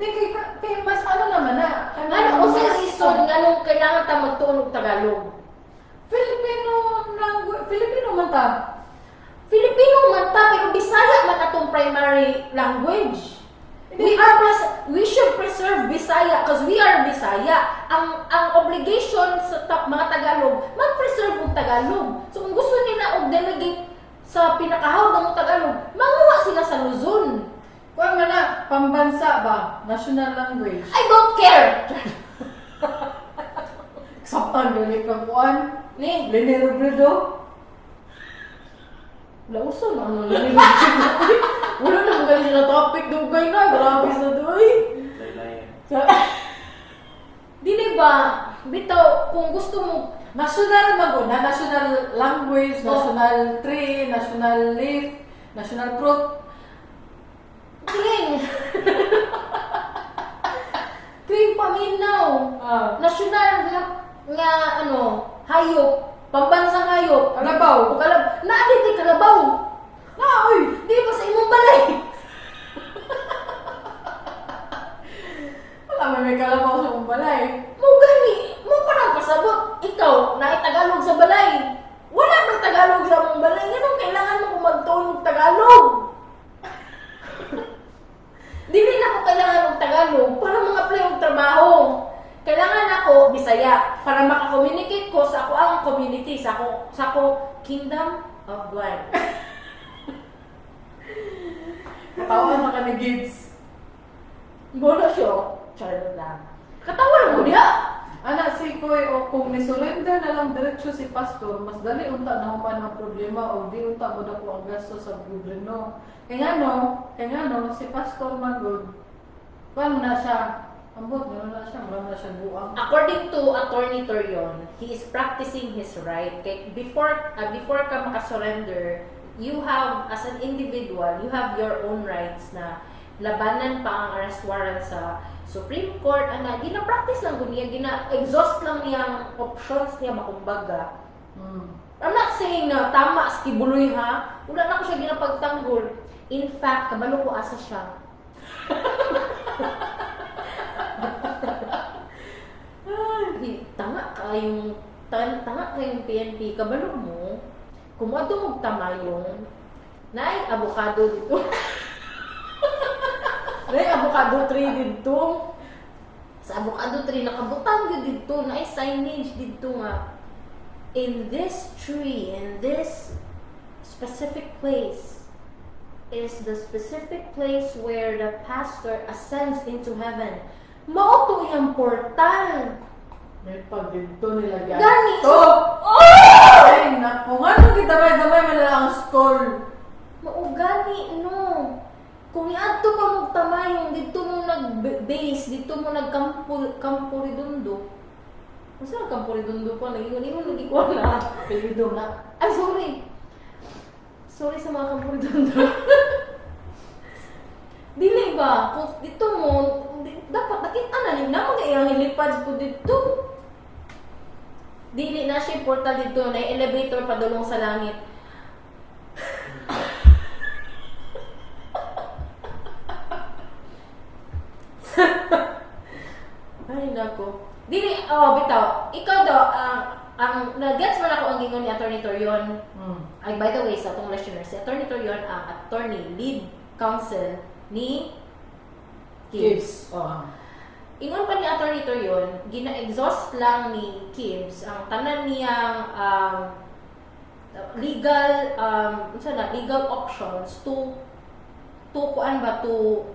Kaya mas naman na. Ano sa reason anong kailangan ta magtuon og Tagalog? Filipino man ta. Filipino man ta, pero Bisaya man atong primary language. We should preserve Bisaya because we are Bisaya. Ang obligation sa mga Tagalog, mag-preserve ang Tagalog. So kung gusto nila og delegate sa pinakahawag ng Tagalog, manguha sila sa Luzon. Kuwan man na, pambansa ba? National language. I don't care! Saktan, gani kang kuwan. Ni, Lenero-bredo. lauso na ano na wala na mga ganyan na topic dugay na, grabe sa doy. Dili ba, bitaw, kung gusto mo, national maguna, national language, national tree, national leaf, national fruit. Kring! Kring paminaw. National nga hayop. Pambansang hayop. Kalabaw. Naadit kalabaw. Uy! Di ba sa imong balay? Wala may kalabaw sa imong balay. Mo gani, mo pa nang pasabot. Ikaw, naitagalog sa balay. Wala nang Tagalog sa imong o Bisaya para maka-communicate ko sa ako ang community, sa ako kingdom of blank. Tawa na ka ni Gids. Bono siya. Charot lang. Katawa lang mo diha. Anak si Koy, o kung ni-surrender na lang diretso si pastor, mas dali unta na human ang problema o di unta mo dako ang gasto sa gobyerno. Kaya nga no, si pastor magod. Kuan na siya. Ambot, gano'n na siya, marami na siya buang. According to Attorney Torion, he is practicing his right. Kaya before ka makasurrender, you have, as an individual, you have your own rights na labanan pa ang arrest warrant sa Supreme Court. Gina-practice lang ko niya, gina-exhaust lang niya ang options niya makumbaga. I'm not saying na tama sa kibuloy ha. Wala na ko siya ginapagtanggol. In fact, kabalo ko asa siya. Tanga kayong PNP, kabalo mo, kumado mong tamayong, naay avocado dito. Naay avocado tree dito. Sa avocado tree, nakabutang yun dito, naay signage dito nga. In this tree, in this specific place, is the specific place where the pastor ascends into heaven. Mauto yung portal. May pag dito nila yan. Gani! Oh! Ay, naku. Nga nung kitamay-damay man lang ang score. Maugani, no. Kung iadto ka mo tamayong, dito mo nag-base, dito mo nag-kampo redondo. Masa nag-kampo redondo pa? Nag-ingon-ingon, nag-ikuha na. Pilido na. Ay, sorry. Sorry sa mga kampo redondo. Dili ba? Kung dito mo, dapat nakita na rin na mga ilipad ko dito. Dili na siya portal dito, na elevator padulong sa langit. Ay, nako. Dili, bitaw. Ikaw daw, ang nag-gets man ako ang gingon ni Attorney Torion. Ay, by the way, sa itong listener, si Attorney Torion ang attorney, lead counsel ni Gibbs. Ingon pa ni Attorney Torion, gina-exhaust lang ni Gibbs ang tanan niyang legal options to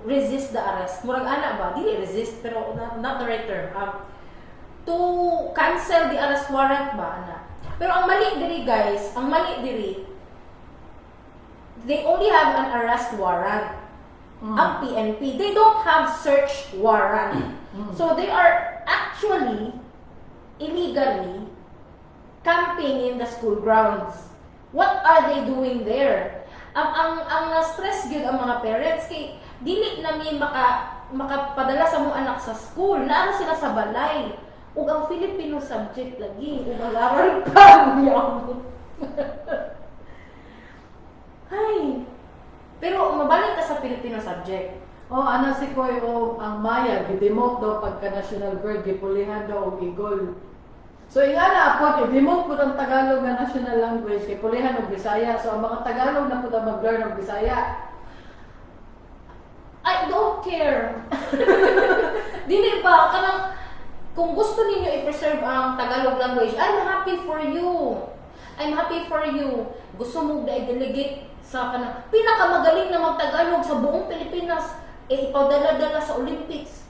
resist the arrest. Murag ana ba? Dili resist, pero not the right term. To cancel the arrest warrant ba ana? Pero ang mali diri guys, they only have an arrest warrant. Ang PNP, they don't have search warrant. So they are actually illegally camping in the school grounds. What are they doing there? Ang na-stress gyud ang mga parents kay dili namin makapadala sa mga anak sa school. Naara sila sa balay. Ug ang Filipino subject lagi, ug ang aral pa niya. Ay. Pero mabalik ka sa Filipino subject. Ana si Koy, ang Maya, gidemot daw pagka-national bird, gipulihan daw og igol. So, ingana po, i-demote po ng Tagalog na national language, kay pulihan og Bisaya. So, ang mga Tagalog na po na mag-learn ng Bisaya. I don't care. Dili ba, kung gusto ninyo i-preserve ang Tagalog language, I'm happy for you. Gusto mo i-delegate sa pinakamagaling na mag-Tagalog sa buong Pilipinas, ipadala-dala sa Olympics.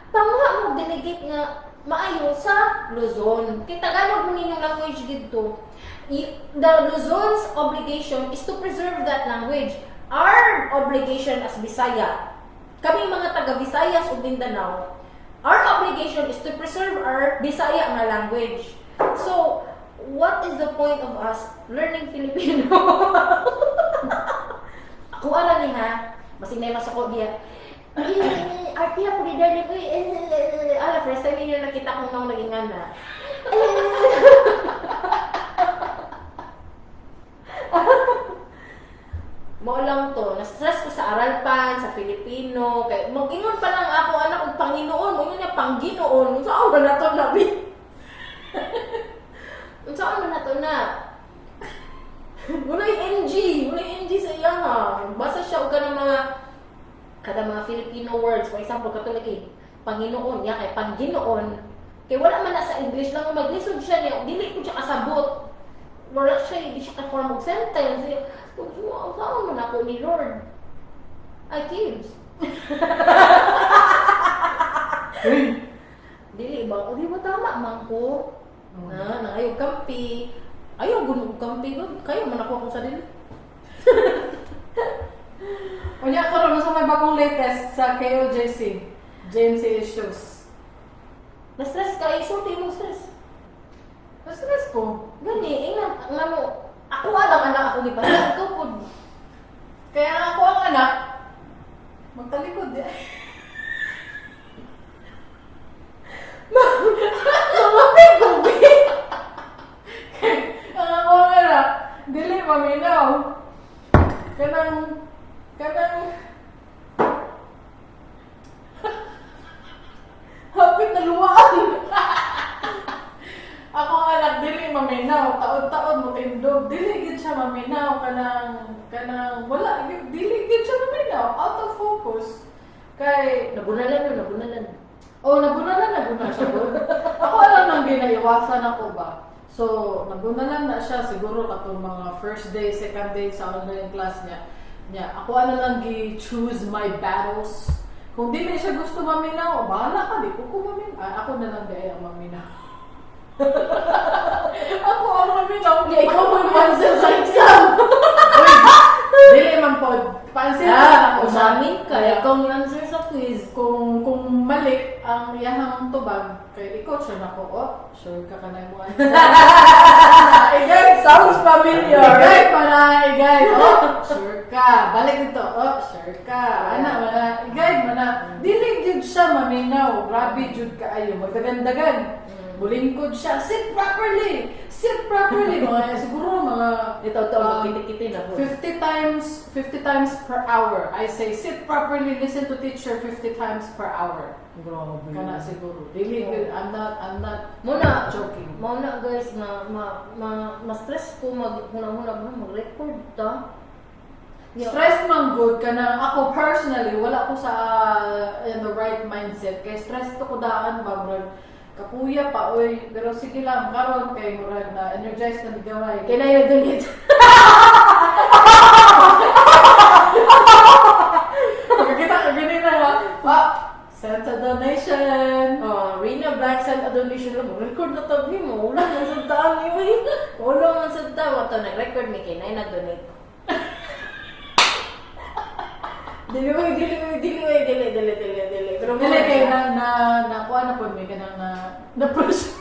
Panguha mo delegate nga maayo sa Luzon. Kay Tagalog mo ninyong language dito. The Luzon's obligation is to preserve that language. Our obligation as Bisaya, kami mga taga-Visayas o Mindanao, our obligation is to preserve our Bisaya nga language. So, what is the point of us learning Filipino? Ako ara ni ha, basig na masako diya. Artiya po leader ni ala first time niyo nakita ko nang nagingan na. Mo lang to, na-stress ko sa Aralpan, sa Filipino, kay mag-ingon pa lang ako anak og Panginoon, mo niya Pangginoon. Saan ba nato nabi? Saan ba nato na? Walay NG sa iya ha. Basta siya og kada mga Filipino words, for example, katulad Panginoon, ya kay Pangginoon, Kay wala man na sa English lang maglisod siya niya, dili ko siya kasabot. Wala siya, hindi siya ka-form of sentence. Saan man ako ni Lord? Ay, Kibs. Dili ba? O di ba tama man ko? Ayaw kampi. Ayaw gunog kampi ko. Kayo man ako sa dili. Unya karon sa may bagong latest sa KOJC. James issues. Na-stress ka, isulti mo stress. Na-stress ko. Gani, ngano, ako lang anak ako ni Pala. Ikaw po. Kaya ako ang anak, magtalikod eh. Mamapay ko, be. Ang ako ang anak, dili maminaw. Kanang hapit na luwaan. Ako ang anak, dili maminaw. Taon-taon mo tindog. Dili gid siya maminaw. Kanang wala. Dili gid siya maminaw. Out of focus. Kay, Nabunalan. nabunalan siya. Ako alam nang ginaiwasan ako ba. So, nabunalan na siya. Siguro katong mga first day, second day sa online class niya. Ako lang gi-choose my battles. Kung di na siya gusto maminaw, bahala ka, di ko maminaw. Ako na lang di ang maminaw. Ako ang maminaw. Hindi, ikaw mo yung pansel sa exam. Dili man po. Pansel na ako. Umamin ka. Kaya Ikaw yung answer sa quiz. kung mali ang iyahang tubag, kay ikaw siya na ko, sure ka ka na mo. Igay, Sounds familiar. Igay pa na, igay. Sure ka. Balik dito. Sure ka. Igay mo na. Dili gyud siya maminaw. Grabe jud kaayo. Magdagan-dagan. Bulingkod siya. Sit properly. Siguro mga Ito, magkiti-kiti na po. 50 times per hour. I say, sit properly, listen to teacher 50 times per hour. Grabe. Kana siguro. Dili, I'm not Muna, joking. Muna guys, ma-stress ko mag-record ta. Stress man good ka na. Ako personally, wala ko sa in the right mindset. Kaya stress to ko daan ba, murag kapuya pa, oy. Pero sige lang, karon kay murag na energized na bigaway. Kaya na yung donate. Pagkita ka ganun na send a donation. Rina Black sent a donation lang. Record na tabi mo. Wala man sa dami. Wala man sa dami. Ito, nag-record mi kay na nag-donate. Dili. Pero Dili kay na kuha na po may kanang na push.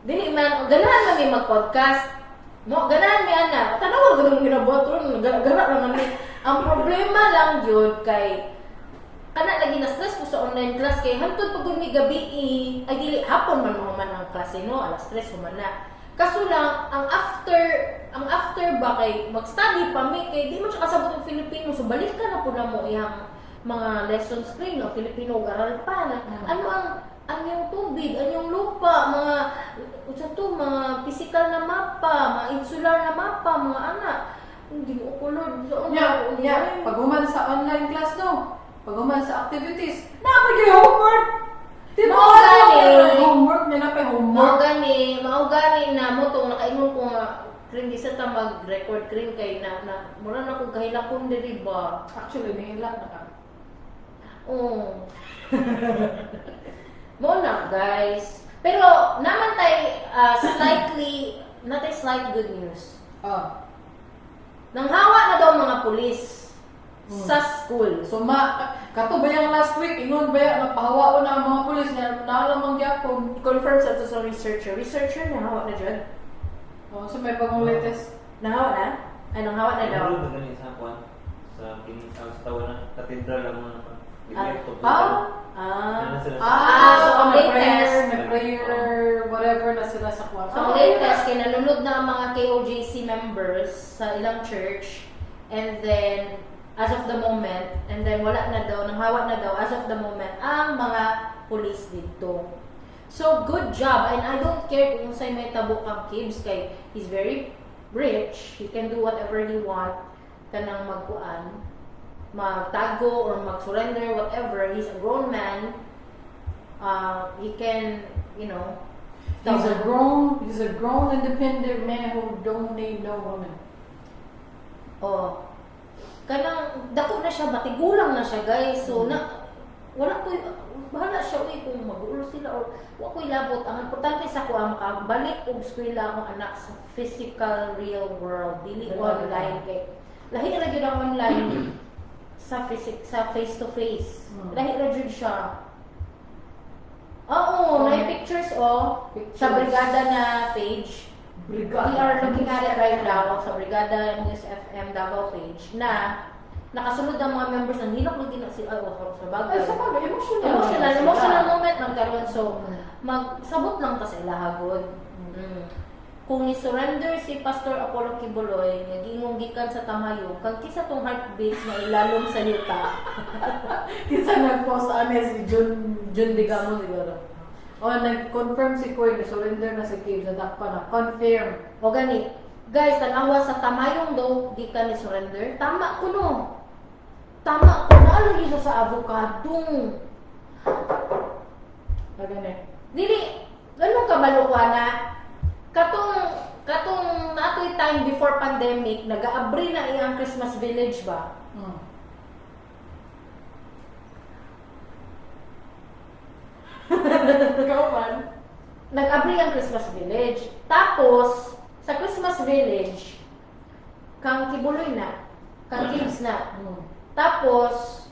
Dili man, ganahan man may mag-podcast. Ganahan may ana. Tanaw ko nung ginabot ron, gana naman ni. Ang problema lang yun kay kana lagi na stress ko sa online class kay hantod pag mi gabi ay dili hapon man mo man ang klase no, alas 3 man na. Kaso lang ang after ba kay mag-study pa mi kay di man siya kasabot ang Filipino so balik ka na po na mo iyang mga lesson screen no Filipino aral pa na. Ano ang yung tubig, ang yung lupa, mga physical na mapa, mga insular na mapa, mga anak. Hindi mo ko Lord. Pag human sa online class no. Pag human sa activities, napag homework. Homework nila pa homework. Maugani na mo to nakaingon ko nga kring isa ta mag-record kring kay na mura na ko kahilakon diri ba. Actually, nihilak na ka. Oh. Muna guys. Pero naman tay slight good news. Nanghawa na daw mga pulis sa school. So kato ba yung last week ingon ba napahawao na ang mga pulis na naalamang gyapon. Confirm sa to sa researcher. Researcher nahawa na dyan. So may bagong latest. Nahawa na? Ay, nanghawa na daw. Ano ba sa kwan? Sa tawa na katedral lang mga So ang latest, may prayer, whatever na sila sa kwarto. So ang latest, kinalunod na ang mga KOJC members sa ilang church and then as of the moment, and then wala na daw, nanghawa na daw as of the moment ang mga police dito. So good job, and I don't care kung sa'y may tabok ang Kibs kay he's very rich, he can do whatever he want kanang magkuan, magtago or mag-surrender, whatever. He's a grown man. He can you know. He's a grown independent man who don't need no woman. Oh. Kanang dako na siya, batigulang na siya, guys. So wala ko bahala siya kung magulo sila or wa ko'y labot. Ang importante sa ko ang makabalik og eskwela akong anak sa physical real world, dili online kay lahi ra gyud ang online sa face to face. Lahi ra gyud siya. Oo, may pictures sa Brigada na page. We are looking at it right now sa Brigada News FM Davao page na nakasunod ang mga members ng hilok lagi na si sa bagay. Sa bagay, emotional moment magkaroon. So, magsabot lang ta sa ilahagod. Kung ni-surrender si Pastor Apollo Kibuloy, nagingong gikan sa Tamayo, kag kisa tong heartbeat na ilalom sa yuta. Kisa nag-post si Jun Digamo siguro. Nag-confirm si Koy na surrender na si Cave sa dakpa na. Confirm. O gani, guys, tanawa sa Tamayong daw, gikan ni surrender. Tama ko no. Tama ko na lagi siya sa avocado. Gani. Dili, ganun ka balukwana. Katong natoy time before pandemic, nag-aabri na iyang Christmas village ba? Ikaw man. Nag-abri ang Christmas village. Tapos, sa Christmas village, kang Kibuloy na, kang Gibbs na. Tapos,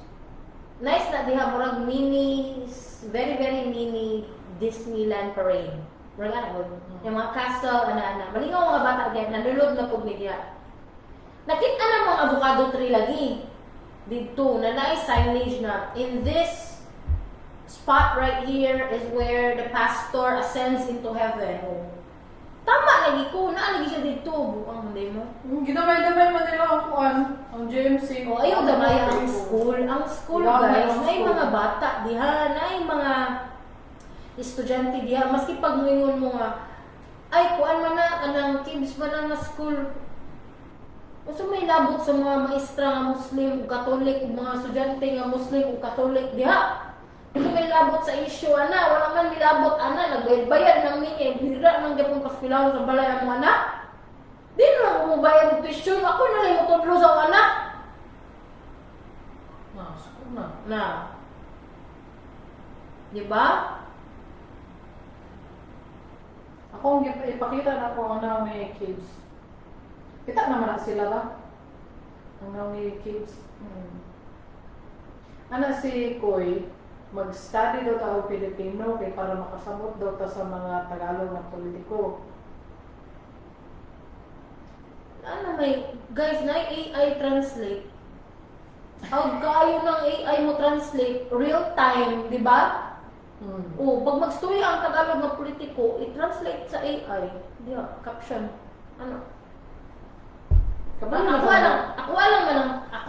nice na diha murag mini, very very mini Disneyland parade. Murag ano, yung mga castle, ana-ana. Malingaw mga bata again, nalulod na pug media. Nakita na mga avocado tree lagi. Dito, na nice signage na, in this spot right here is where the pastor ascends into heaven. Tama lagi ko, naalagi siya dito. Bukang hindi mo. Ginamay-damay man nila ang JMC. Ayaw damay ang school. Ang school, guys, na mga bata diha, na mga estudyante diha. Maski pag ngayon mo nga, ay, kuan man na, anang kids man na school. Kasi may labot sa mga maestra nga Muslim o Katolik, o mga estudyante nga Muslim o Katolik diha. Kasi may labot sa issue, ana, wala man nilabot, ana, nagbayad ng minye, bira ng gapong paspilaw sa balay ang mga anak. Di na lang umubayad ng tuition, ako na lang mutudlo sa anak. School na. Na. Diba? Ako, ipakita na ko ang may kids. Kita naman na sila ba? Ang may kids. Ana si Koy, mag-study daw tayo Pilipino kay para makasabot daw ta sa mga Tagalog na politiko. Ano may, guys, na AI translate. Ang kaayo ng AI mo translate, real time, di ba? O, pag mag-story ang Tagalog na politiko, i-translate sa AI. Diba, caption. Ano? Ako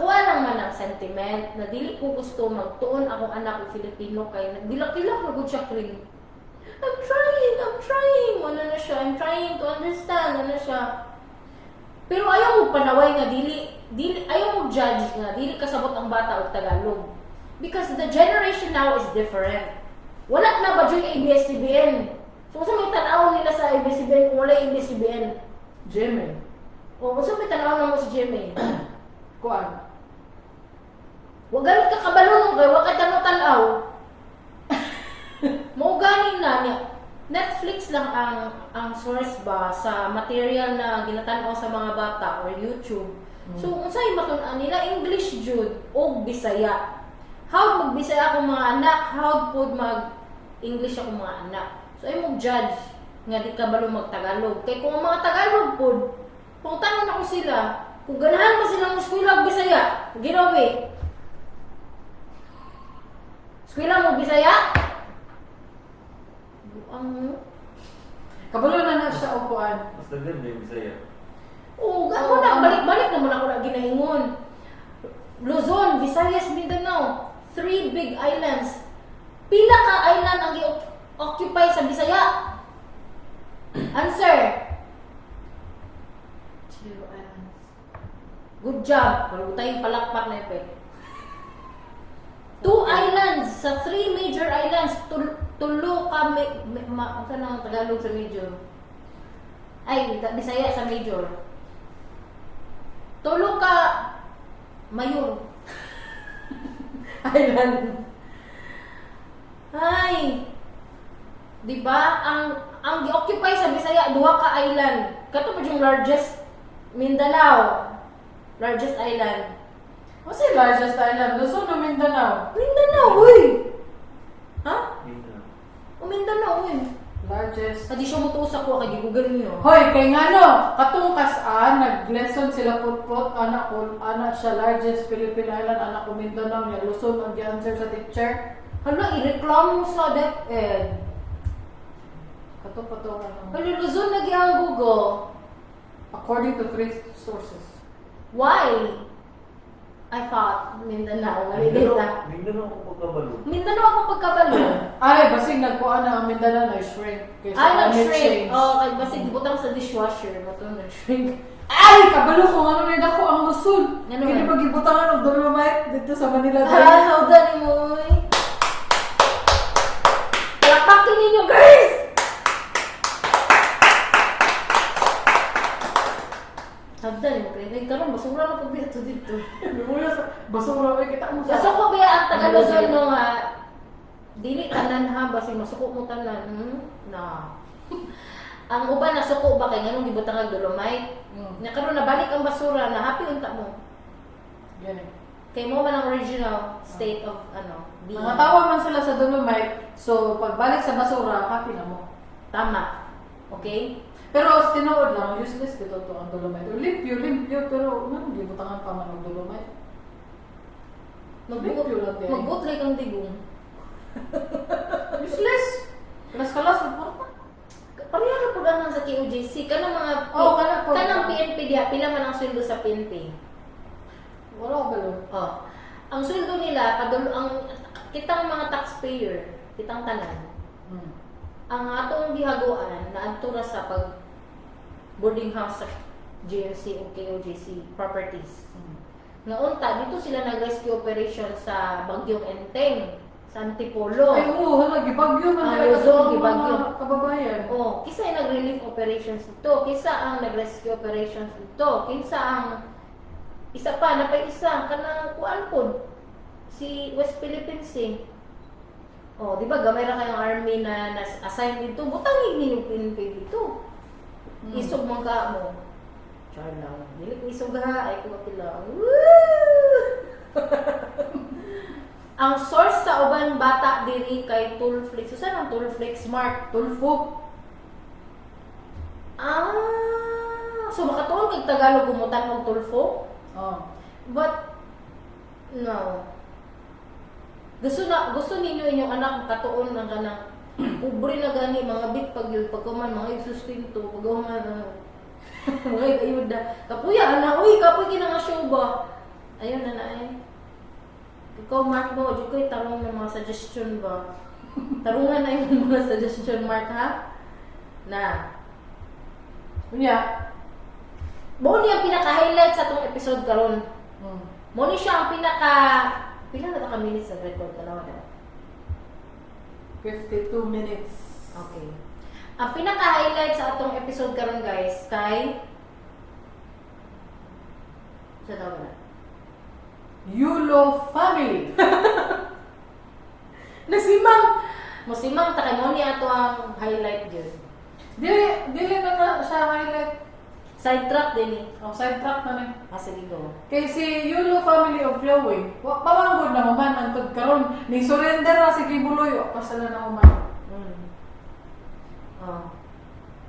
alang man ang sentiment na dili ko gusto magtuon akong anak o Filipino kay nagbilak-bilak na gud siya kring. I'm trying. Ano na siya? I'm trying to understand. Ano siya? Pero ayaw mo panaway nga dili ayaw mo judge nga dili kasabot ang bata og Tagalog. Because the generation now is different. Wala na ba yung ABS-CBN? So sa may tanaw nila sa ABS-CBN kung wala ABS-CBN? Jimmy. O, gusto may tanaw na mo si Jimmy. Kuan. Huwag ganit ka kabalo kay huwag ka tanaw-tanaw. Mo ganin na niya. Netflix lang ang source ba sa material na ginatanaw sa mga bata or YouTube. So, unsay matun-an nila English jud o Bisaya. How mag-Bisaya akong mga anak, how pud mag-English akong mga anak. So, ay mo judge nga di kabalo mag-Tagalog. Kay kung ang mga Tagalog pud, kung tanong ako sila, kung ganahan mo silang eskwela o Bisaya, ginawi. Eskwela mo Bisaya? Kabalo na siya o kuan. Mas dagdag na yung Bisaya. Oo, gano'n na. Balik-balik naman ako na ginahingon. Luzon, Visayas, Mindanao. 3 big islands. Pila ka island ang i-occupy sa Bisaya? Answer. 2 islands. Good job. Wala tayong palakpak na epek. 2 islands sa 3 major islands. tulo ka asa na ang Tagalog sa major? Ay, Bisaya sa major. Tulo ka mayor. Island. Ay. 'Di ba? Ang gi-occupy sa Bisaya duha ka island. Kato pa yung largest Mindanao. Largest island. What's the largest island? Luzon o Mindanao? Mindanao, uy! Ha? Mindanao. O Mindanao, uy. Largest. Hindi siya mutuusak ko, kay Google niyo. Hoy, kay nga no, katong kas-an, nag-lesson sila put-put, anak ko, anak siya, largest Philippine Island, anak ko Mindanao, niya Luzon, ang answer sa teacher. Hala, i-reklamo sa DepEd. Kato pa to, ano. Hala, Luzon, lagi ang Google. According to 3 sources. Why? I thought Mindanao. Mindanao ako pagkabalo. Mindanao ako pagkabalo. Ay, basig nagkuha na ang Mindanao na shrink. Ay, nag-shrink. Oh, kay basig butang sa dishwasher. Bato nag-shrink. Ay, kabalo ko ano rin ako ang Luzon. Ano Hindi man? magibutangan ng Dolomite dito sa Manila. Ah, how gani mo, eh. Palapakin ninyo, guys! Habdan mo, kaya karon basura na pag dito. Lumula sa basura, ay kita mo sa... Kaso ko ba ang Tagalog no ha? Dili tanan ha, basig masuko mo tanan. Na. Ang uban na suko ba kay nganong gibutang ang Dolomite? Na karon nabalik ang basura, na happy unta mo. Ganun. Kay mo man ang original state of being. Nangatawag man sila sa Dolomite, so pagbalik sa basura, happy na mo. Tama. Okay? Pero tinuod lang, useless dito to ang Dolomite. Limpyo, pero ano, gibutangan pa man ang Dolomite. Limpyo lang din. Magbutray kang digong. Useless! Kalas-kalas, magporta. Pareha na po ganang sa KOJC. Kanang mga... Oo, kana po. Kanang PNP diya, pila man ang sweldo sa PNP. Wala ba yun? Oh. Ang sweldo nila, kitang mga taxpayer, kitang tanan, ang atong gihaguan na antura sa pag boarding house sa GMC o KOJC properties. Nga unta, dito sila nag-rescue operation sa Bagyong Enteng, sa Antipolo. Ay, oo, hala, gibagyo man. Ang talaga Luzon, sa mga gibagyo. Kababayan. Oh, kisa ang nag-relief operations dito, kisa ang nag-rescue operations dito, kisa ang isa pa na pa isa kanang kuan pod si West Philippines eh. Oh, di ba gamay ra kayong army na assign dito, butang ninyo PNP dito. Isog man ka mo. Char lang. Dili ko isog ha, ay ko lang. Ang source sa uban bata diri kay Toolflix. Saan ang Toolflix? Smart Toolfo. So makatuon kag Tagalog gumutan og Toolfo? Oh. But no. Gusto ninyo inyong anak makatuon ng kanang pobre na gani mga bit pag yun pagkuman mga sustinto pagkuman mga ayuda kapuya anak uy kapoy kina nga show ba ayun na ay ikaw Mark mo di ko tarong ng mga suggestion ba tarungan na yung mga suggestion Mark ha na Unya. mo ni ang pinaka-highlight sa itong episode karon. Mo ni siya ang pila na ka minutes sa record talaga na? 52 minutes. Okay. Ang pinaka-highlight sa atong episode karon guys kay sa tawag na Yulo family. Musimang ta kay mo ni ato ang highlight gyud. Dili na siya highlight. Sidetrack din eh. Sidetrack na rin. Sige go. Kay si Yulo family of Chloe, pamanggod na maman ang tagkaroon. Ni surrender na si Kibuloy, pa sila na maman.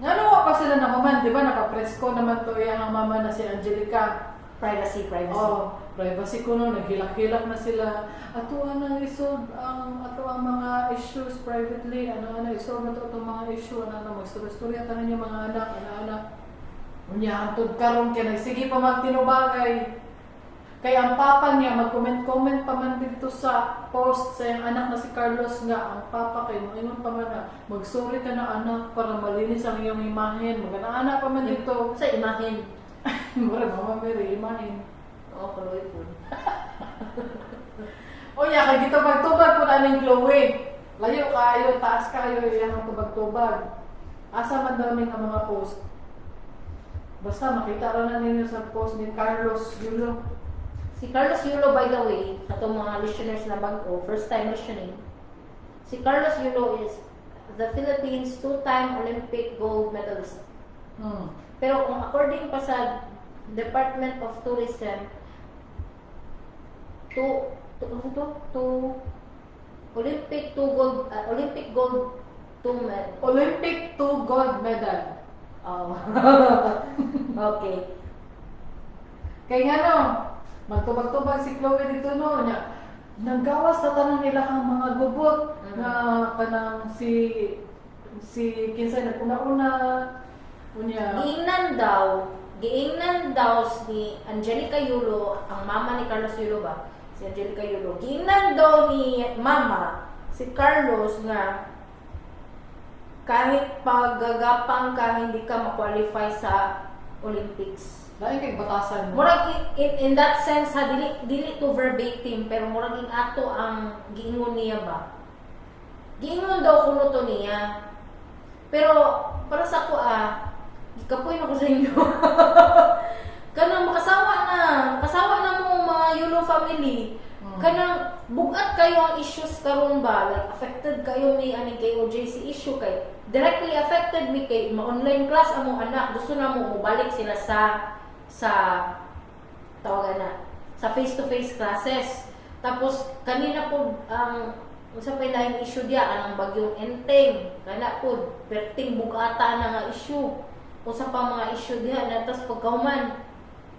Nga wa pa sila na maman, di ba nakapresko naman to yung mama na si Angelica. Privacy. Oh, privacy ko no, naghilak-hilak na sila. Ato ang isod ato ang mga issues privately, isod na to itong mga issue, mag-story-storya tanan yung mga anak. Unya hantod karon kay nagsige pa magtinubagay. Kay ang papa niya mag-comment pa man dito sa post sa iyang anak na si Carlos nga ang papa kay moingon pa man na magsorry ka na anak para malinis ang iyong imahen. Magana-ana pa man dito Sa imahen. mura mama Mary imahen. Oo, kaloy po. Unya kay dito magtubag po naning Chloe. Layo kayo, taas kayo, yan ang tubag-tubag. Asa man daw nga mga post. Basta makita rin na ninyo sa post ni Carlos Yulo. Si Carlos Yulo, by the way, sa itong mga listeners na bago, first time listening, si Carlos Yulo is the Philippines 2-time Olympic gold medalist. Pero kung according pa sa Department of Tourism, Olympic gold 2 medal. Olympic 2 gold medal. Oh. Okay. Kaya nga no, magtubag-tubag si Chloe dito no, niya. Naggawas na tanan nila kang mga gubot na kanang si kinsay naguna-una unya. Giingnan daw si Angelica Yulo, ang mama ni Carlos Yulo ba? Si Angelica Yulo. Giingnan daw ni mama si Carlos nga kahit paggagapang ka, hindi ka ma-qualify sa Olympics. Lain kay batasan. Murag in that sense ha, dili to verbatim, pero murag in ato ang giingon niya ba? Giingon daw kuno to niya. Pero para sa ko gikapoy na ko sa inyo. Kanang makasawa na mo mga Yulo family. Kanang bugat kayo ang issues karon ba? Like affected kayo may ani kay OJC issue kay directly affected mi kay ma-online class among anak, gusto na mo balik sila sa tawagan na sa face-to-face classes. Tapos kanina po ang unsa pa lain issue dia anang bagyong Enteng kana po perting bugata na nga issue. Usa pa mga issue dia na tas pagkauman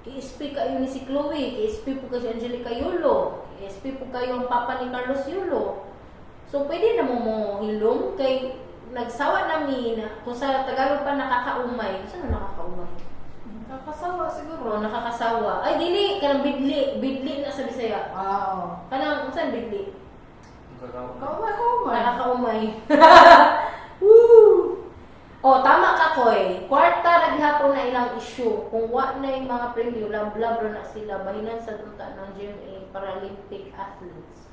KSP kayo ni si Chloe, KSP po kayo si Angelica Yulo, KSP po kayo ang papa ni Carlos Yulo. So pwede na mo hilom kay nagsawa nami na kung sa Tagalog pa nakakaumay. Saan na nakakaumay? Nakakasawa siguro. Nakakasawa. Ay dili kanang bidli na sa Bisaya. Wow. Kanang saan bidli? Kaumay. Nakakaumay. Woo! Oh, tama ka, Koy. Kwarta na gihapon na ilang issue. Kung wa na yung mga premyo, lab-lab na sila, bahinan sa tunta ng GMA Paralympic athletes.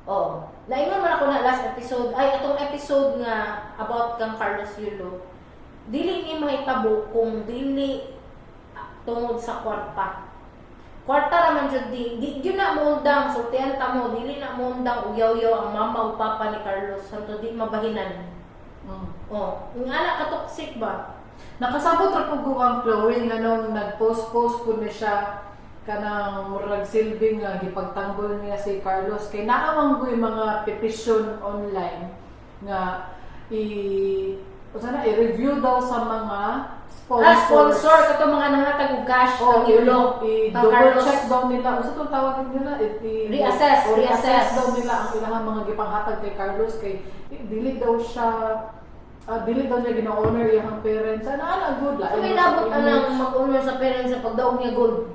Oh, naingon man ako na last episode, atong episode nga about kang Carlos Yulo. Dili ni mahitabo kung dili tungod sa kwarta. Kwarta naman jud di na moldang sultihan ta mo, dili na moldang uyaw-uyaw ang mama o papa ni Carlos santo di mabahinan. Oh, yung anak ka-toxic ba? Nakasabot ra pug ang Chloe nga nung nag-post po niya siya kanang murag silbing nga gipagtanggol niya si Carlos kay naamang yung mga petition online nga i-review daw sa mga sponsor kato mga nangatag og cash ang Yulo. I-double check daw nila. Usa tong tawag nila? Reassess daw nila ang ilang mga gipanghatag kay Carlos kay dili daw niya gina-honor yung parents. Ana good la. So may labot anang mag-honor sa parents sa pagdaog niya gold.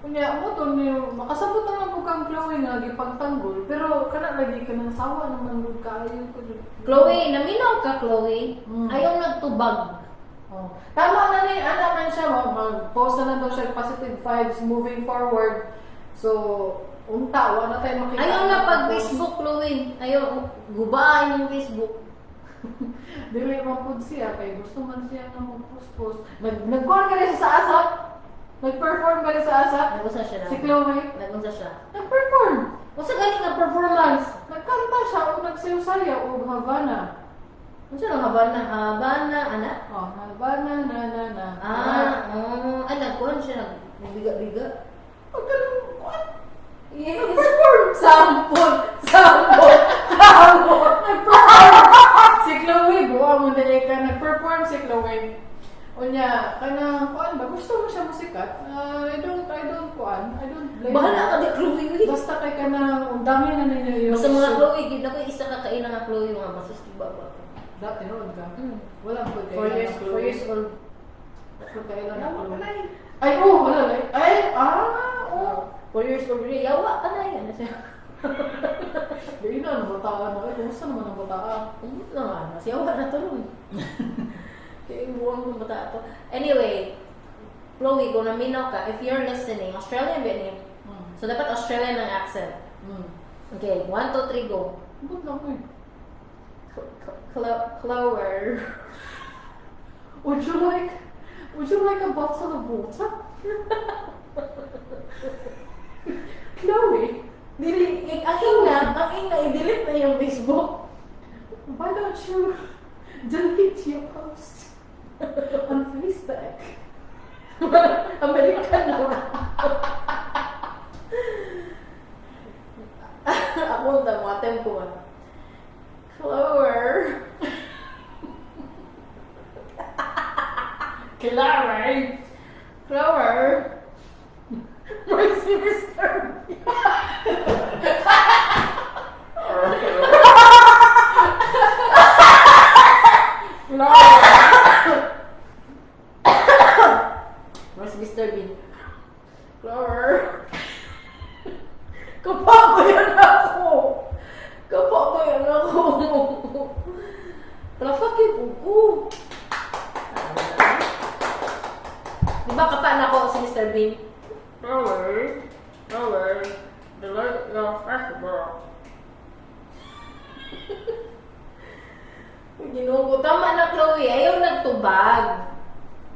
Kunya mo to ni makasabot na lang ko kang Chloe nga gipagtanggol pero kana lagi ka nang sawa naman gud kaayo ko. Chloe, naminaw ka Chloe. Ayaw nagtubag. Oh. Tama na ni ana man siya mag-post na daw siya positive vibes moving forward. So unta wala tayo makita. Ayaw na pag Facebook Chloe. Ayaw gubain yung Facebook. Dili man pud siya kay gusto man siya na mag-post. Nagkuhan ka rin sa asap. Nag-perform ka rin sa asap. Nag-unsa siya na. Si Chloe. Nag-unsa siya. Nag-perform. Unsa gani nga performance? Nagkanta siya o nagsayaw-sayaw o Havana. Unsa nang Havana ana? Oh, Havana na. Nagkuhan siya nagbiga-biga. What? Nag-perform. Sampol. Si Chloe, buwa mo na ka. Nag-perform si Chloe. Unya, kanang kuan ba? Gusto mo siya musikat? I don't blame. Bahala ka di Chloe. Basta kay kanang ang dami na ninyo yung Basta mga Chloe, gid ako isa ka kaila nga Chloe mga masustiba ba. dati noon ka. Wala po 4 years old. Ako kailan na Chloe. Ay, wala like. Ay, 4 years old rin. Yawa ka na yan. Hindi na, bataan na. Kumusta naman ang bataan? Kumot na nga. Kasi yawa na to rin. Kaya buwang kong bata ito. Anyway, Chloe, kung naminaw ka, if you're listening, Australian ba niya? So, dapat Australian ang accent. Okay, 1, 2, 3, go. Ba't lang eh? Clover. Would you like a bottle of water? Chloe, Ang ina, i-delete na yung Facebook. why don't you delete your post on Facebook? American naman. Ako na, mga tempo ah. Clover. Chloe! Clover. Mercy Mr. Mercy Mr. Bean. Clover. Kapabayan ako. Kapabayan ako. Palapakit ko. Diba kapaan ako si Mr. Bean? Clover. Delete your Facebook. Ginugo, tama na Chloe, ayaw nagtubag.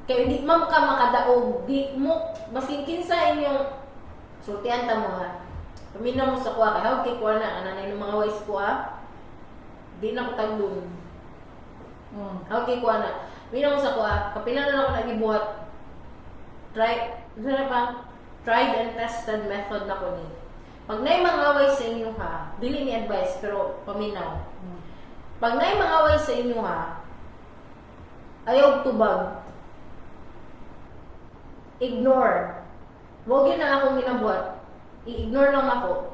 Kaya di ma'am ka makadaog, di mo, masing kinsa inyong sultihan ta mo ha. Paminaw mo sa kuha, kaya hawag kay kuha na, ananay ng mga wise kuha, di na ko tagdun. Hawag kay kuha na, paminaw mo sa kuha, kapinan na ako nagibuhat, tried and tested method na ko ni. Pag na mga wise sa inyo ha, dili ni advice, pero paminaw. Pag na mga wise sa inyo ha, ayaw tubag, ignore. Huwag yun na akong ginabuhat. I-ignore lang ako.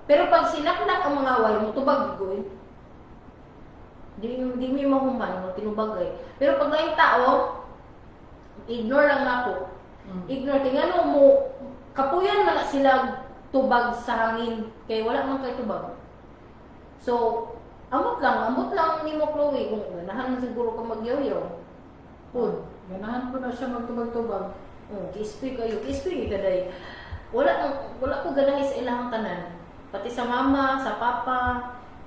Pero pag sinaknak ang mga way mo, tubag ko eh. Di mo mahuman mo, tinubagay. Pero pag na yung tao, ignore lang ako. Ignore. Tingnan mo, kapuyan na sila tubag sa hangin. Kaya wala man kayo tubag. So, amot lang ni mo Chloe. Kung ganahan siguro ka magyaw-yaw. Ganahan ko na siya magtubag-tubag. Kispig kayo ka day. Wala ko ganahin sa ilahang tanan. Pati sa mama, sa papa.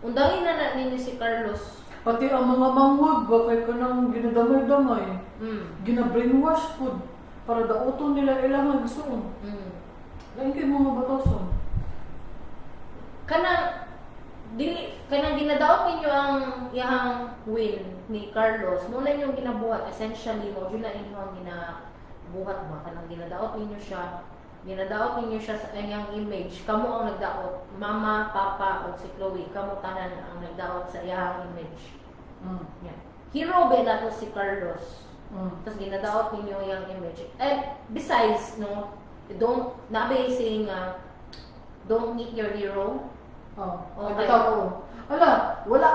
Undangin na ninyo si Carlos. Pati ang mga manghod, bakit ka nang ginadamay-damay. Gina-brainwash food. Para dauton nila ilang gusto. Lain kayo mga batason. Kanang ginadaot ninyo ang iyang win ni Carlos. Muna yung ginabuhat, essentially mo, yun na inyong ginabuhat ba? Kanang ginadaot ninyo siya sa iyang image. Kamu ang nagdaot. Mama, papa, o si Chloe, kamu tanan ang nagdaot sa iyang image. Yeah. Hero ba na to si Carlos? Tapos ginadaot ninyo yung image. And besides, no, nabe saying, don't meet your hero. Okay. Ala, wala.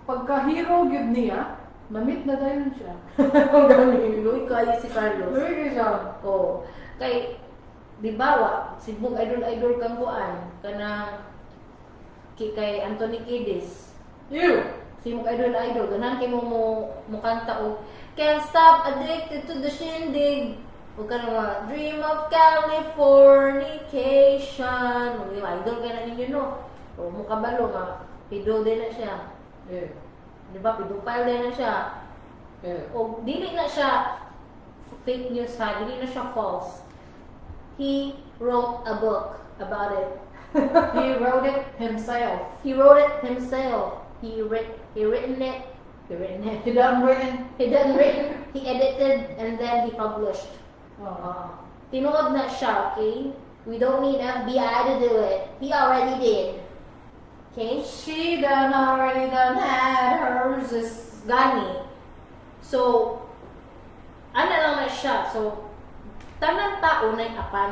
Pagka-hero gyud niya, na-meet na dayon siya. Ang dami. Luwi kayo si Carlos. Luwi kayo siya. Kay, di ba, si Bug idol kang kuan, kay Anthony Kiedis. Si Bug idol, ganan kay mo kanta o, can't stop addicted to the shindig. Huwag ka naman, dream of Californication. Idol ka na ninyo, no? O mukha balo nga, pido din na siya. Diba, pedophile din na siya. O dili na siya fake news ha, dili na siya false. He wrote a book about it. He wrote it himself. He wrote it himself. He written it. He done written. He edited and then he published. Tinuod na siya, okay? We don't need FBI to do it. He already did. Okay? She already had hers is gani. So, ano lang na siya. So, tanang tao na apan.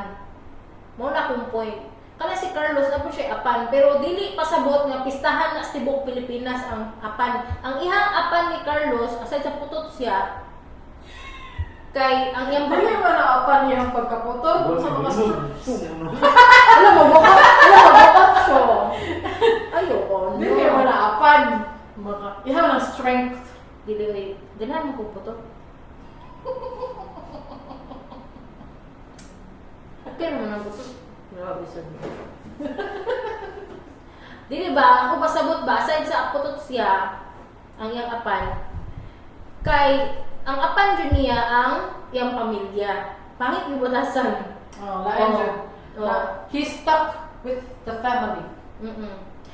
Muna kong point. Kana si Carlos na po siya apan. Pero dili pasabot nga pistahan na sa tibok Pilipinas ang apan. Ang ihang apan ni Carlos, aside sa putot siya, kay ang iyang dili mo na apan niyang pagkaputol. Alam mo, bukap siya. Ayoko. Dili mo na apan. Iha ng strength. Dili, ganahan mo kong putot. Okay naman ang putot. Grabe sa niyo. Dili ba, ako pasabot ba, aside sa aputot siya, ang iyang apan, kay, ang apan dyan niya ang iyang pamilya. Pangit yung butasan. Oh, lain Oh. siya. Oh. He's stuck with the family.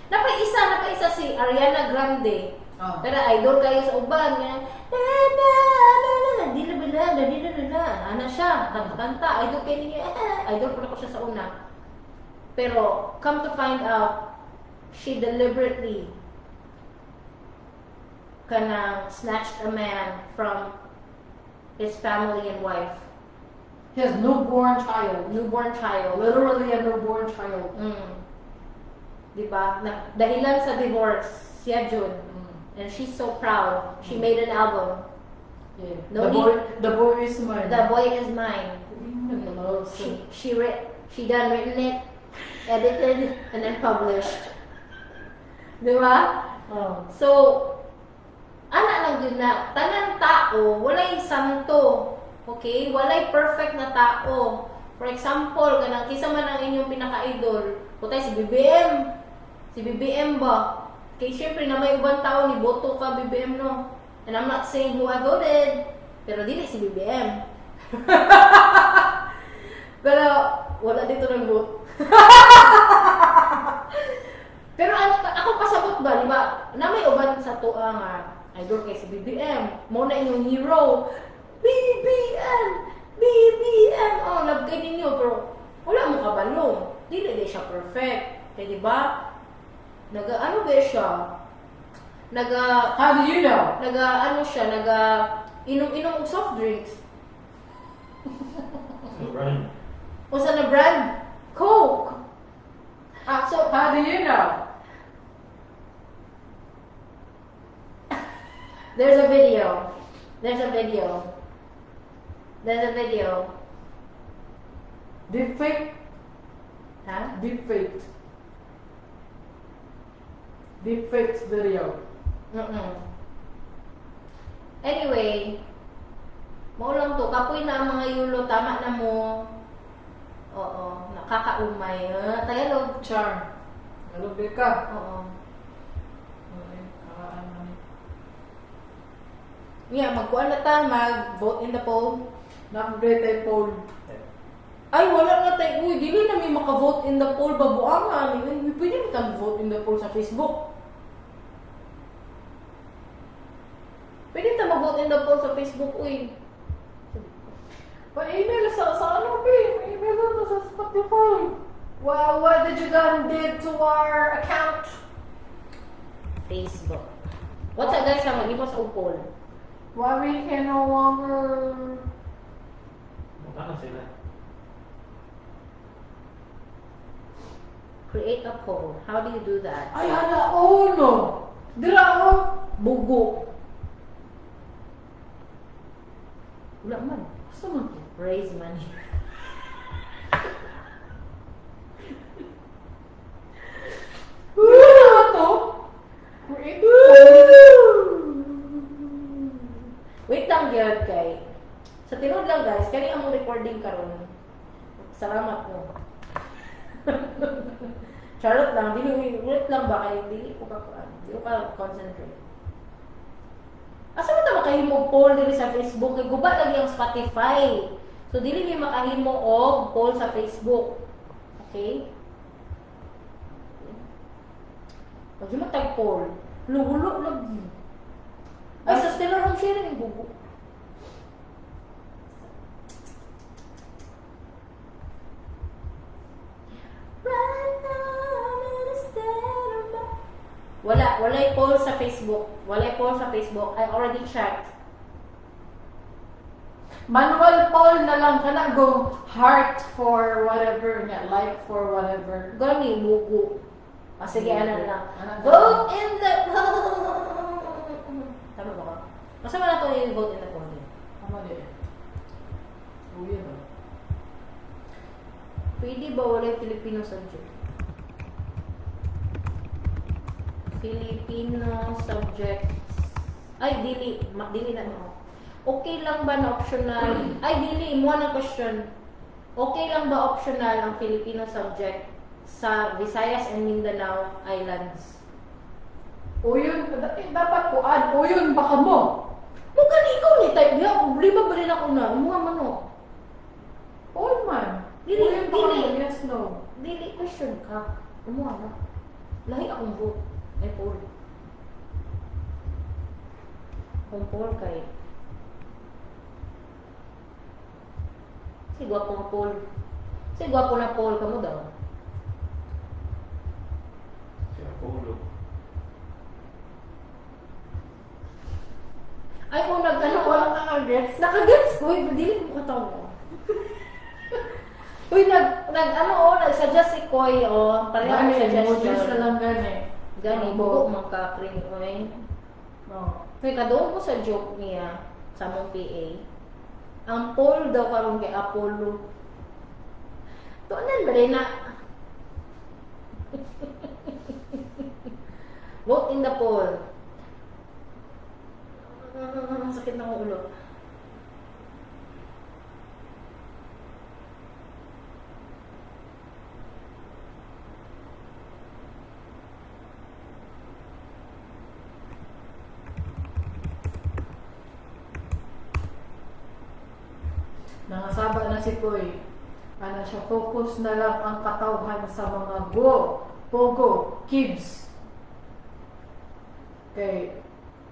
Napaisa si Ariana Grande. Oh. Pero idol kayo sa uban. Ana siya, kanta-kanta. Idol kayo niya. Idol pa ko siya sa una. Pero, come to find out, she deliberately kanang snatched a man from his family and wife. He has newborn child. Newborn child. Literally a newborn child. Diba? Dahilan sa divorce, siya Jun. And she's so proud. She made an album. Yeah. No The boy is mine. The Boy Is Mine. She done written it, edited, and then published. Diba? Oh. So, ana lang yun na, tanang tao, walay santo. Okay? Walay perfect na tao. For example, kanang kisa man ang inyong pinaka-idol, putay si BBM. Si BBM ba? Kaya syempre na may ibang tao ni boto ka BBM, no? And I'm not saying who I voted, pero dili si BBM. Pero wala dito nag-vote. Pero ako pasabot ba, di ba? Na may uban sa tuwa nga, idol kay si BBM. Mo na inyong hero. BBM! BBM! Oh, love kayo ninyo, pero wala mo kabalong. Dili siya perfect. Kaya di ba? Ano ba siya? How do you know? Inom-inom og soft drinks. So, Brian, Usa na brand? Coke. So, how do you know? There's a video. Deepfake? Huh? Deepfake. Deepfake video. Anyway, mao lang to. Kapoy na ang mga yulo. Tama na mo. Oo. Nakakaumay. Tagalog. Char. Nalubig ka. Oo. Okay. Yeah, magkuhan na ta. Mag-vote in the poll. Nakagay tayo poll. Ay, wala na tayo. Uy, dili na may maka-vote in the poll. Babuangan. Pwede mo tayo vote in the poll sa Facebook. Pwede tayo mag-vote in the poll sa Facebook. Uy. Pa-email sa ano, babe? Email na sa Spotify. Well, what did you did to our account? Facebook. What's that guys? Mag-ibo sa poll. Why we can no longer... mukha na sila. Create a poll. How do you do that? Ay, ala, oh no! Dira, oh! Bugo. Wala man. Gusto mo? Raise money. Ano to? Create Wait lang gyud kay. Sa tinod lang guys, kani among recording karon. Salamat mo. Charot lang, wait lang ba kay dili ko ka concentrate. Asa mo ta makahimo poll diri sa Facebook kay guba lagi ang Spotify. So dili mi makahimo og poll sa Facebook. Okay? Pag mo tag poll, lugulo lagi. Ay, sa stellar home sharing, bugo. Walay poll sa Facebook. Walay poll sa Facebook. I already checked. manual poll na lang ka na go heart for whatever nga, like for whatever. Gani, bugo. Sige, ano na. Ano na? Vote in the... Tama ba ka? Masama na ito yung vote in the poll. Tama din. Uwi na. Pwede ba wala yung Filipino subject? Filipino subjects. Ay, dili. Dili na mo. Okay lang ba na optional? Ay, dili. Mo na question. Okay lang ba optional ang Filipino subject sa Visayas and Mindanao Islands. O yun, dapat kuan. O yun, baka mo. Mugan ikaw ni type niya, problema ba rin ako na? Umuha man o. All man. Dili, O yun, baka dili. mo. Yes, no. Dili, question ka. Umuha na. Lahi akong vote. Ay, Paul. Kung Paul kay. Si gwapo nga Paul. Si gwapo na Paul ka mo daw. Si Apollo. Ay, kung nag-ano ko. Wala nakagets. Nakagets ko. Uy, dili mo katawa. Uy, nag-suggest si Koy, pareho ang Emojis na suggestion. lang gani. Gani, buko mang ka-cring, oy. No. Kaya kadoon ko sa joke niya, sa mong PA, ang Paul daw karon kay Apollo. Tuanan ba rin na? Vote in the poll. Sakit ng ulo. Nangasaba na si Koy. Ano siya, focus na lang ang katawhan sa mga pogo, kids. Kay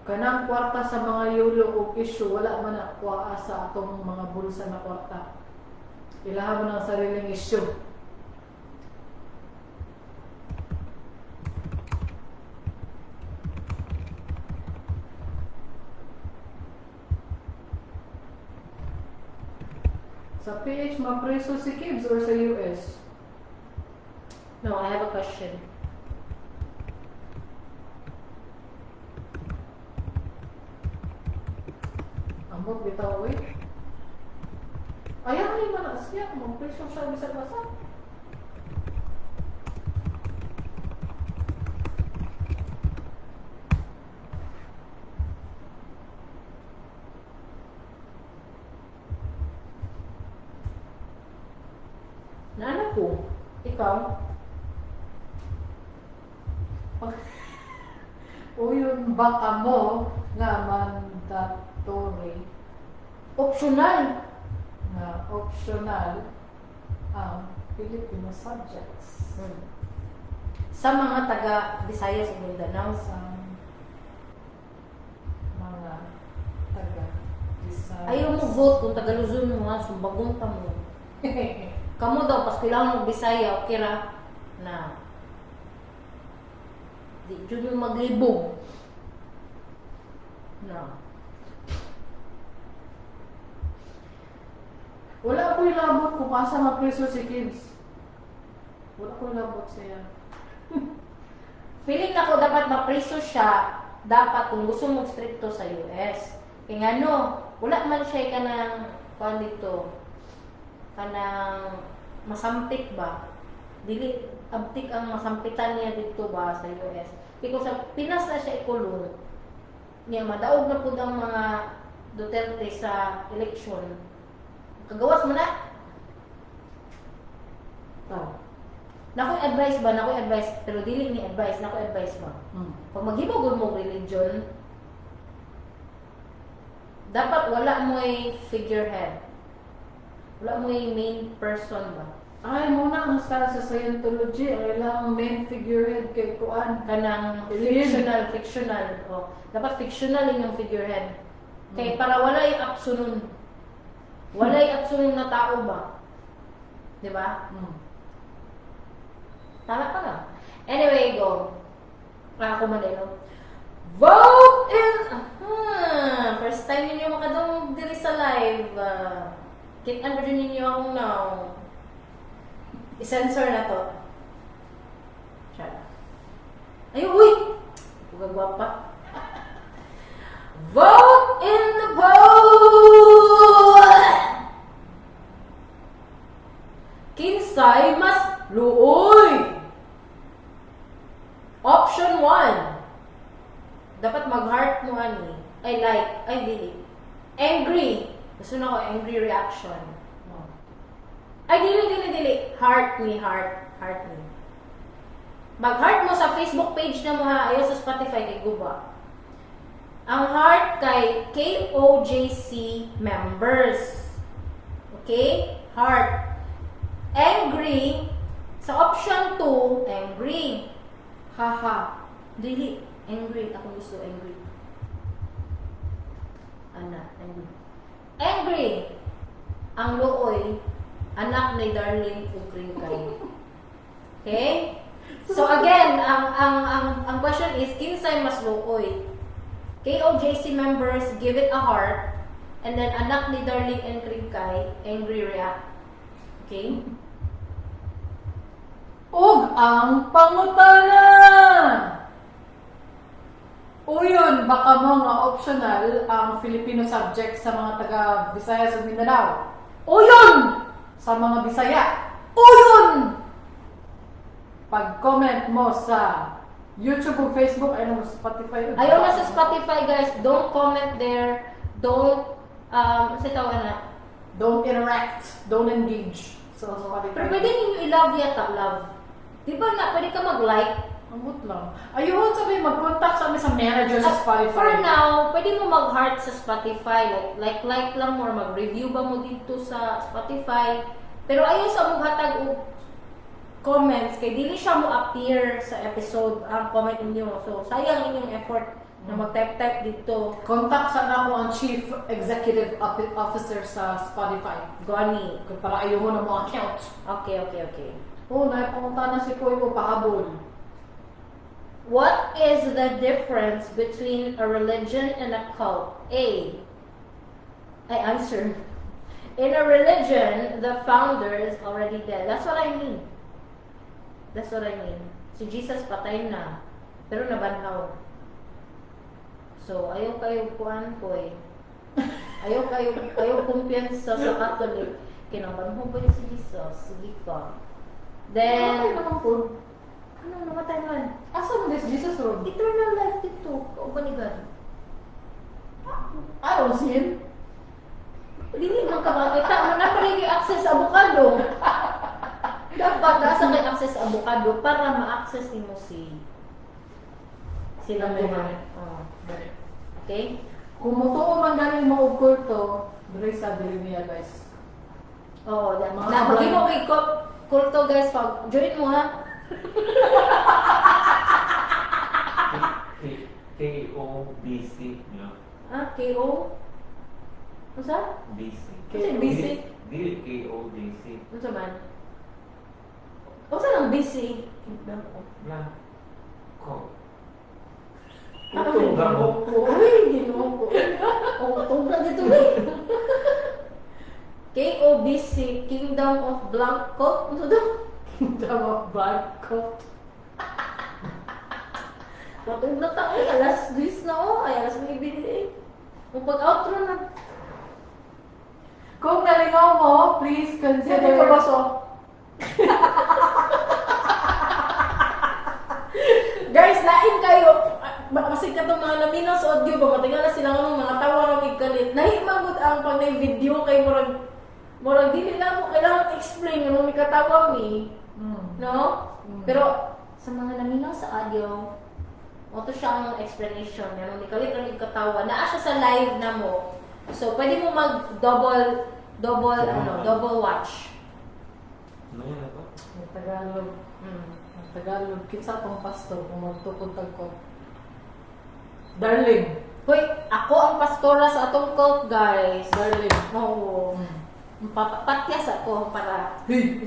kanang kwarta sa mga yulo o issue, wala man na kuwaa sa atong mga bulsa na kwarta. Ilahan mo ng sariling issue. Sa PH, mapreso si Kibbs or sa US? No, I have a question. Ambot bitaw eh. Ayaw ni man siya, mapreso siya bisag basa. Nana ko. Ikaw? O yun baka mo nga mandatory Optional. na optional ang Filipino subjects Sa mga taga Visayas at Mindanao. sa mga taga Visayas. Ayaw mo vote kung taga Luzon mo ha, sumbagon pa mo. Kamu daw, pas kailangan mo Bisaya, okay ra na. Di dyan yung maglibog. Na. Wala ko labot kung asa mapreso si Kibbs. Wala ko labot siya. Feeling na ko dapat mapriso siya, dapat kung gusto mong stricto sa US. Kaya nga no, wala man siya kanang, kung dito, kanang masampit ba? Dili, abtik ang masampitan niya dito ba sa US. Kaya kung sa Pinas na siya ikulong, niya madaog na po ang mga Duterte sa eleksyon. Kagawas mo na? Oh. Nakoy advice ba? Nakoy advice, pero dili ni advice, nakoy advice ba? Pag maghibagod mo religion, dapat wala mo ay figurehead. Wala mo ay main person ba? Ay, muna ang sa Scientology, ay lang main figurehead kay Kuan. Kanang Alien. fictional. Oh. Dapat fictional yung figurehead. Kaya para walay absolute. Walay absolute na tao ba? Di ba? Tama ka na. Anyway, go. Ako manilo. Vote in... first time ninyo makadong diri sa live. Kitan ba din ninyo akong now? I-censor na to. Siya. Ay, uy! Gagwapa. Vote in the vote! Kinsay mas luoy! Option 1. Dapat mag-heart mo ani. I like. Ay, dili. Angry. Gusto na ko angry reaction. Ay, dili. Heart me, heart me. Mag-heart mo sa Facebook page na mo ha. Ayaw sa Spotify kay Guba. Ang heart kay KOJC members. Okay? Heart. Angry. Sa option 2, angry. Haha. Dili. Angry. Ako gusto angry. Angry. Angry. Ang looy, anak ni Darling Ugringkay. Okay? So again, ang question is, kinsay mas looy? KOJC members, give it a heart. And then, anak ni Darling Ugringkay, angry react. Okay? Ug ang pangutana. O yun, baka mo nga optional ang Filipino subject sa mga taga Visayas ug Mindanao. O yun! Sa mga Bisaya. O yun! Pag-comment mo sa YouTube o Facebook, ay naman Spotify. Ayaw na sa Spotify, guys. Don't comment there. Don't, kasi tawa na. Don't interact. Don't engage. So, Spotify. Pero pwede ninyo i-love yata, love. Di ba na, pwede ka mag-like? Amot lang. Ayun, sabi, mag-contact sa amin sa manager sa Spotify. For now, pwede mo mag-heart sa Spotify. Like lang mo, or mag-review ba mo dito sa Spotify. Pero ayaw sa maghatag o comments, kay dili siya mo appear sa episode ang comment ninyo. So, sayang inyong effort na mag-type dito. Contact sana ako ang Chief Executive Officer sa Spotify. Gani. Kung para ayaw mo na mo account. Okay. Oo, naipangunta na si Koy mo pahabol. What is the difference between a religion and a cult? A. I answer. In a religion, the founder is already dead. That's what I mean. Si Jesus patay na, pero nabanhaw. So, ayaw kayo kuan ko eh. Ayaw kumpiyansa sa Catholic. Kinabanhaw ba si Jesus? Sige ka. Then, ano, namatay man. Asa mo this Jesus road? Eternal life dito. Kaubanigan. I don't see him. Dili man ka makita mo na parigi access sa avocado. Dapat nasa may access sa avocado para ma-access nimo sila mga. Okay? Kung mutuo man galing mo og kulto, diri sa diri niya, guys. Oo, Mga pag mo kay kulto guys, pag join mo ha. KOBC, no? KO? Ano sa? BC. Kasi BC? Dili KODC. Ano sa man? O saan ang BC? Kingdom of Blanc. Utong gamo. Uy, ginawa ko. Utong na dito eh. KOBC, Kingdom of Blanco. Ano daw? Kingdom of Bangkok. Matong na tayo. Alas 10 na o. Ay, alas 9 eh. Kung pag-outro na. Kung nalingaw mo, please consider... Sino ka baso? Guys, lain kayo. Kasi katong mga naminaw sa audio ba, matinga na sila ng mga tawa ng igkalit. Nahimagod ang pag video kay murag dili na mo kailangan explain yung may katawa mi. No? Pero sa mga naminaw sa audio, auto siya ang explanation. Yung may kalit ng katawa. Naa siya sa live na mo. So, pwede mo mag-double watch. Ano yan ako? Tagalog. Tagalog. Kinsa pang pastor kung magtupuntag ko. Darling. Hoy, ako ang pastora sa atong cult, guys. Darling. Oo. Papatyas ako para... Hey!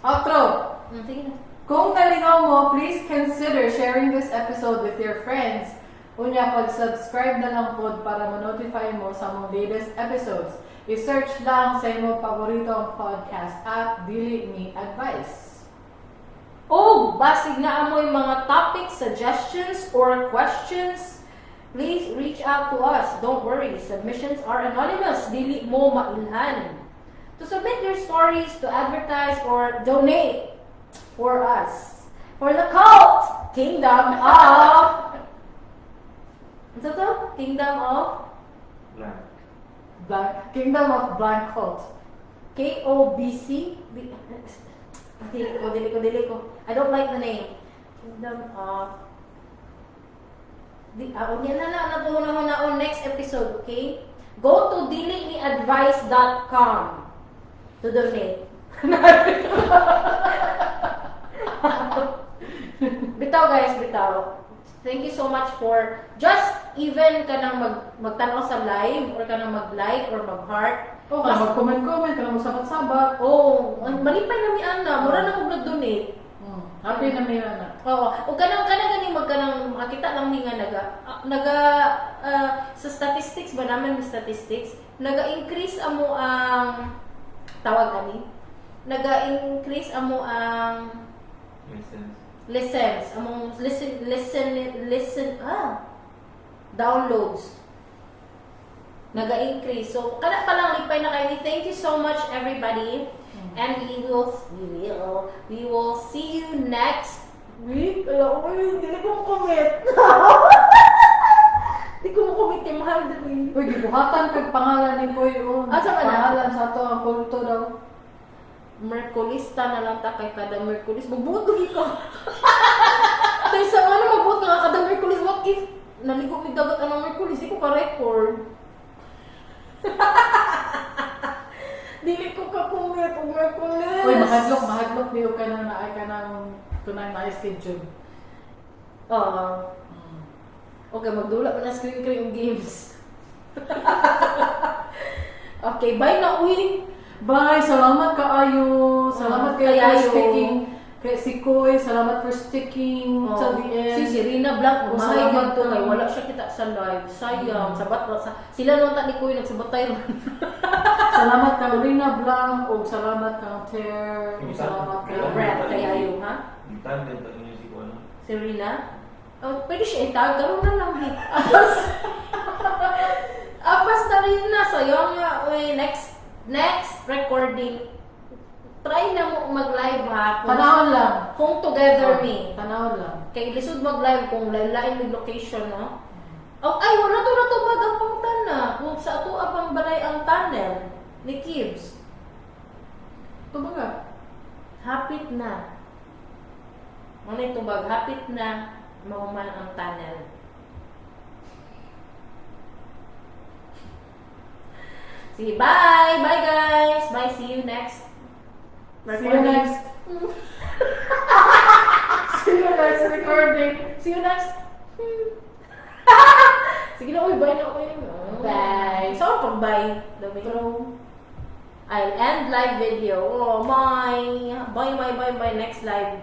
Outro! Sige na. Kung nalingaw mo, please consider sharing this episode with your friends. Unya, pag-subscribe na lang po para ma-notify mo sa mga latest episodes. I-search lang sa imong paboritong podcast app, Dili Me Advice. Oh, basig na amoy mga topic suggestions or questions, please reach out to us. Don't worry, submissions are anonymous. Dili mo mailhan. To submit your stories, to advertise, or donate for us. For the cult, Kingdom of... Ano to? Kingdom of... Kingdom of Blank Cult. KOBC? Dili ko. I don't like the name. Kingdom of... Yan na natuhunan next episode, okay? Go to diliniadvice.com to donate. Bitaw guys, bitaw. Thank you so much for just even kanang magtanaw sa live or kanang mag-like or mag-heart. Oh, kanang mag-comment, kanang magsabat-sabat. Oh, malipay na mi ana, mura na kog nag-donate. Happy na may ana. Oo, o kanang gani magkanang makita lang ni nga naga sa statistics ba naman, statistics, naga-increase amo ang tawag ani. Naga-increase amo ang listens among downloads naga-increase. So kana pa lang lipay na kayo. Thank you so much everybody, and we will see you next week. Hindi ko mo-comment. Hindi ko mo-comment kay mahal din. Uy, gibuhatan kag pangalan ni Koy on. Asa man na? Pangalan sa ato ang kulto daw. Merkulista na lang ta kay kada Merkulis. Magbuot lagi ka. Tay sa ano magbuot nga kada Merkulis. What if naligo mi dagat ang Merkulis? Di ko ka-record. Dili ko ka-comment og Merkulis. Uy, mahadlok niyo ka na naay ka ng tunay na schedule. Okay, magdula pa na screen yung games. Okay, bye na uy. Bye! Salamat kaayo! Salamat kayo for sticking. Kay si Koy, salamat for sticking till the end. Si Serena Blanc, Salamat to kay ka. wala siya kita sa live. Sayang, sila nung ni Koy nagsabatay ron. Salamat ka Rina Blanc o salamat ka Ter. Salamat ka Brad, kayayo, ha? Itan din ta niyo si Kuan. Serena? Oh, pwede siya itag, gano'n na lang. Apas na rin na, sayang nga. Uy, next recording, try na mo mag-live ha. Panahon lang. Kung together me. Panahon lang. Kay lisod mag-live kung lain yung location, no? Oh, ay, wala to natubag ang pangtana. Kung sa ato apang balay ang tunnel ni Kibbs. Tumaga. Hapit na. Ano yung tubag? Hapit na mahuman ang tunnel. Sige, bye! Bye guys! Bye, see you next. See you next. See you next recording. See you next. Sige na, uy, bye na uy. Bye. So, pag-bye. I'll end live video. Oh, bye. Bye. Next live.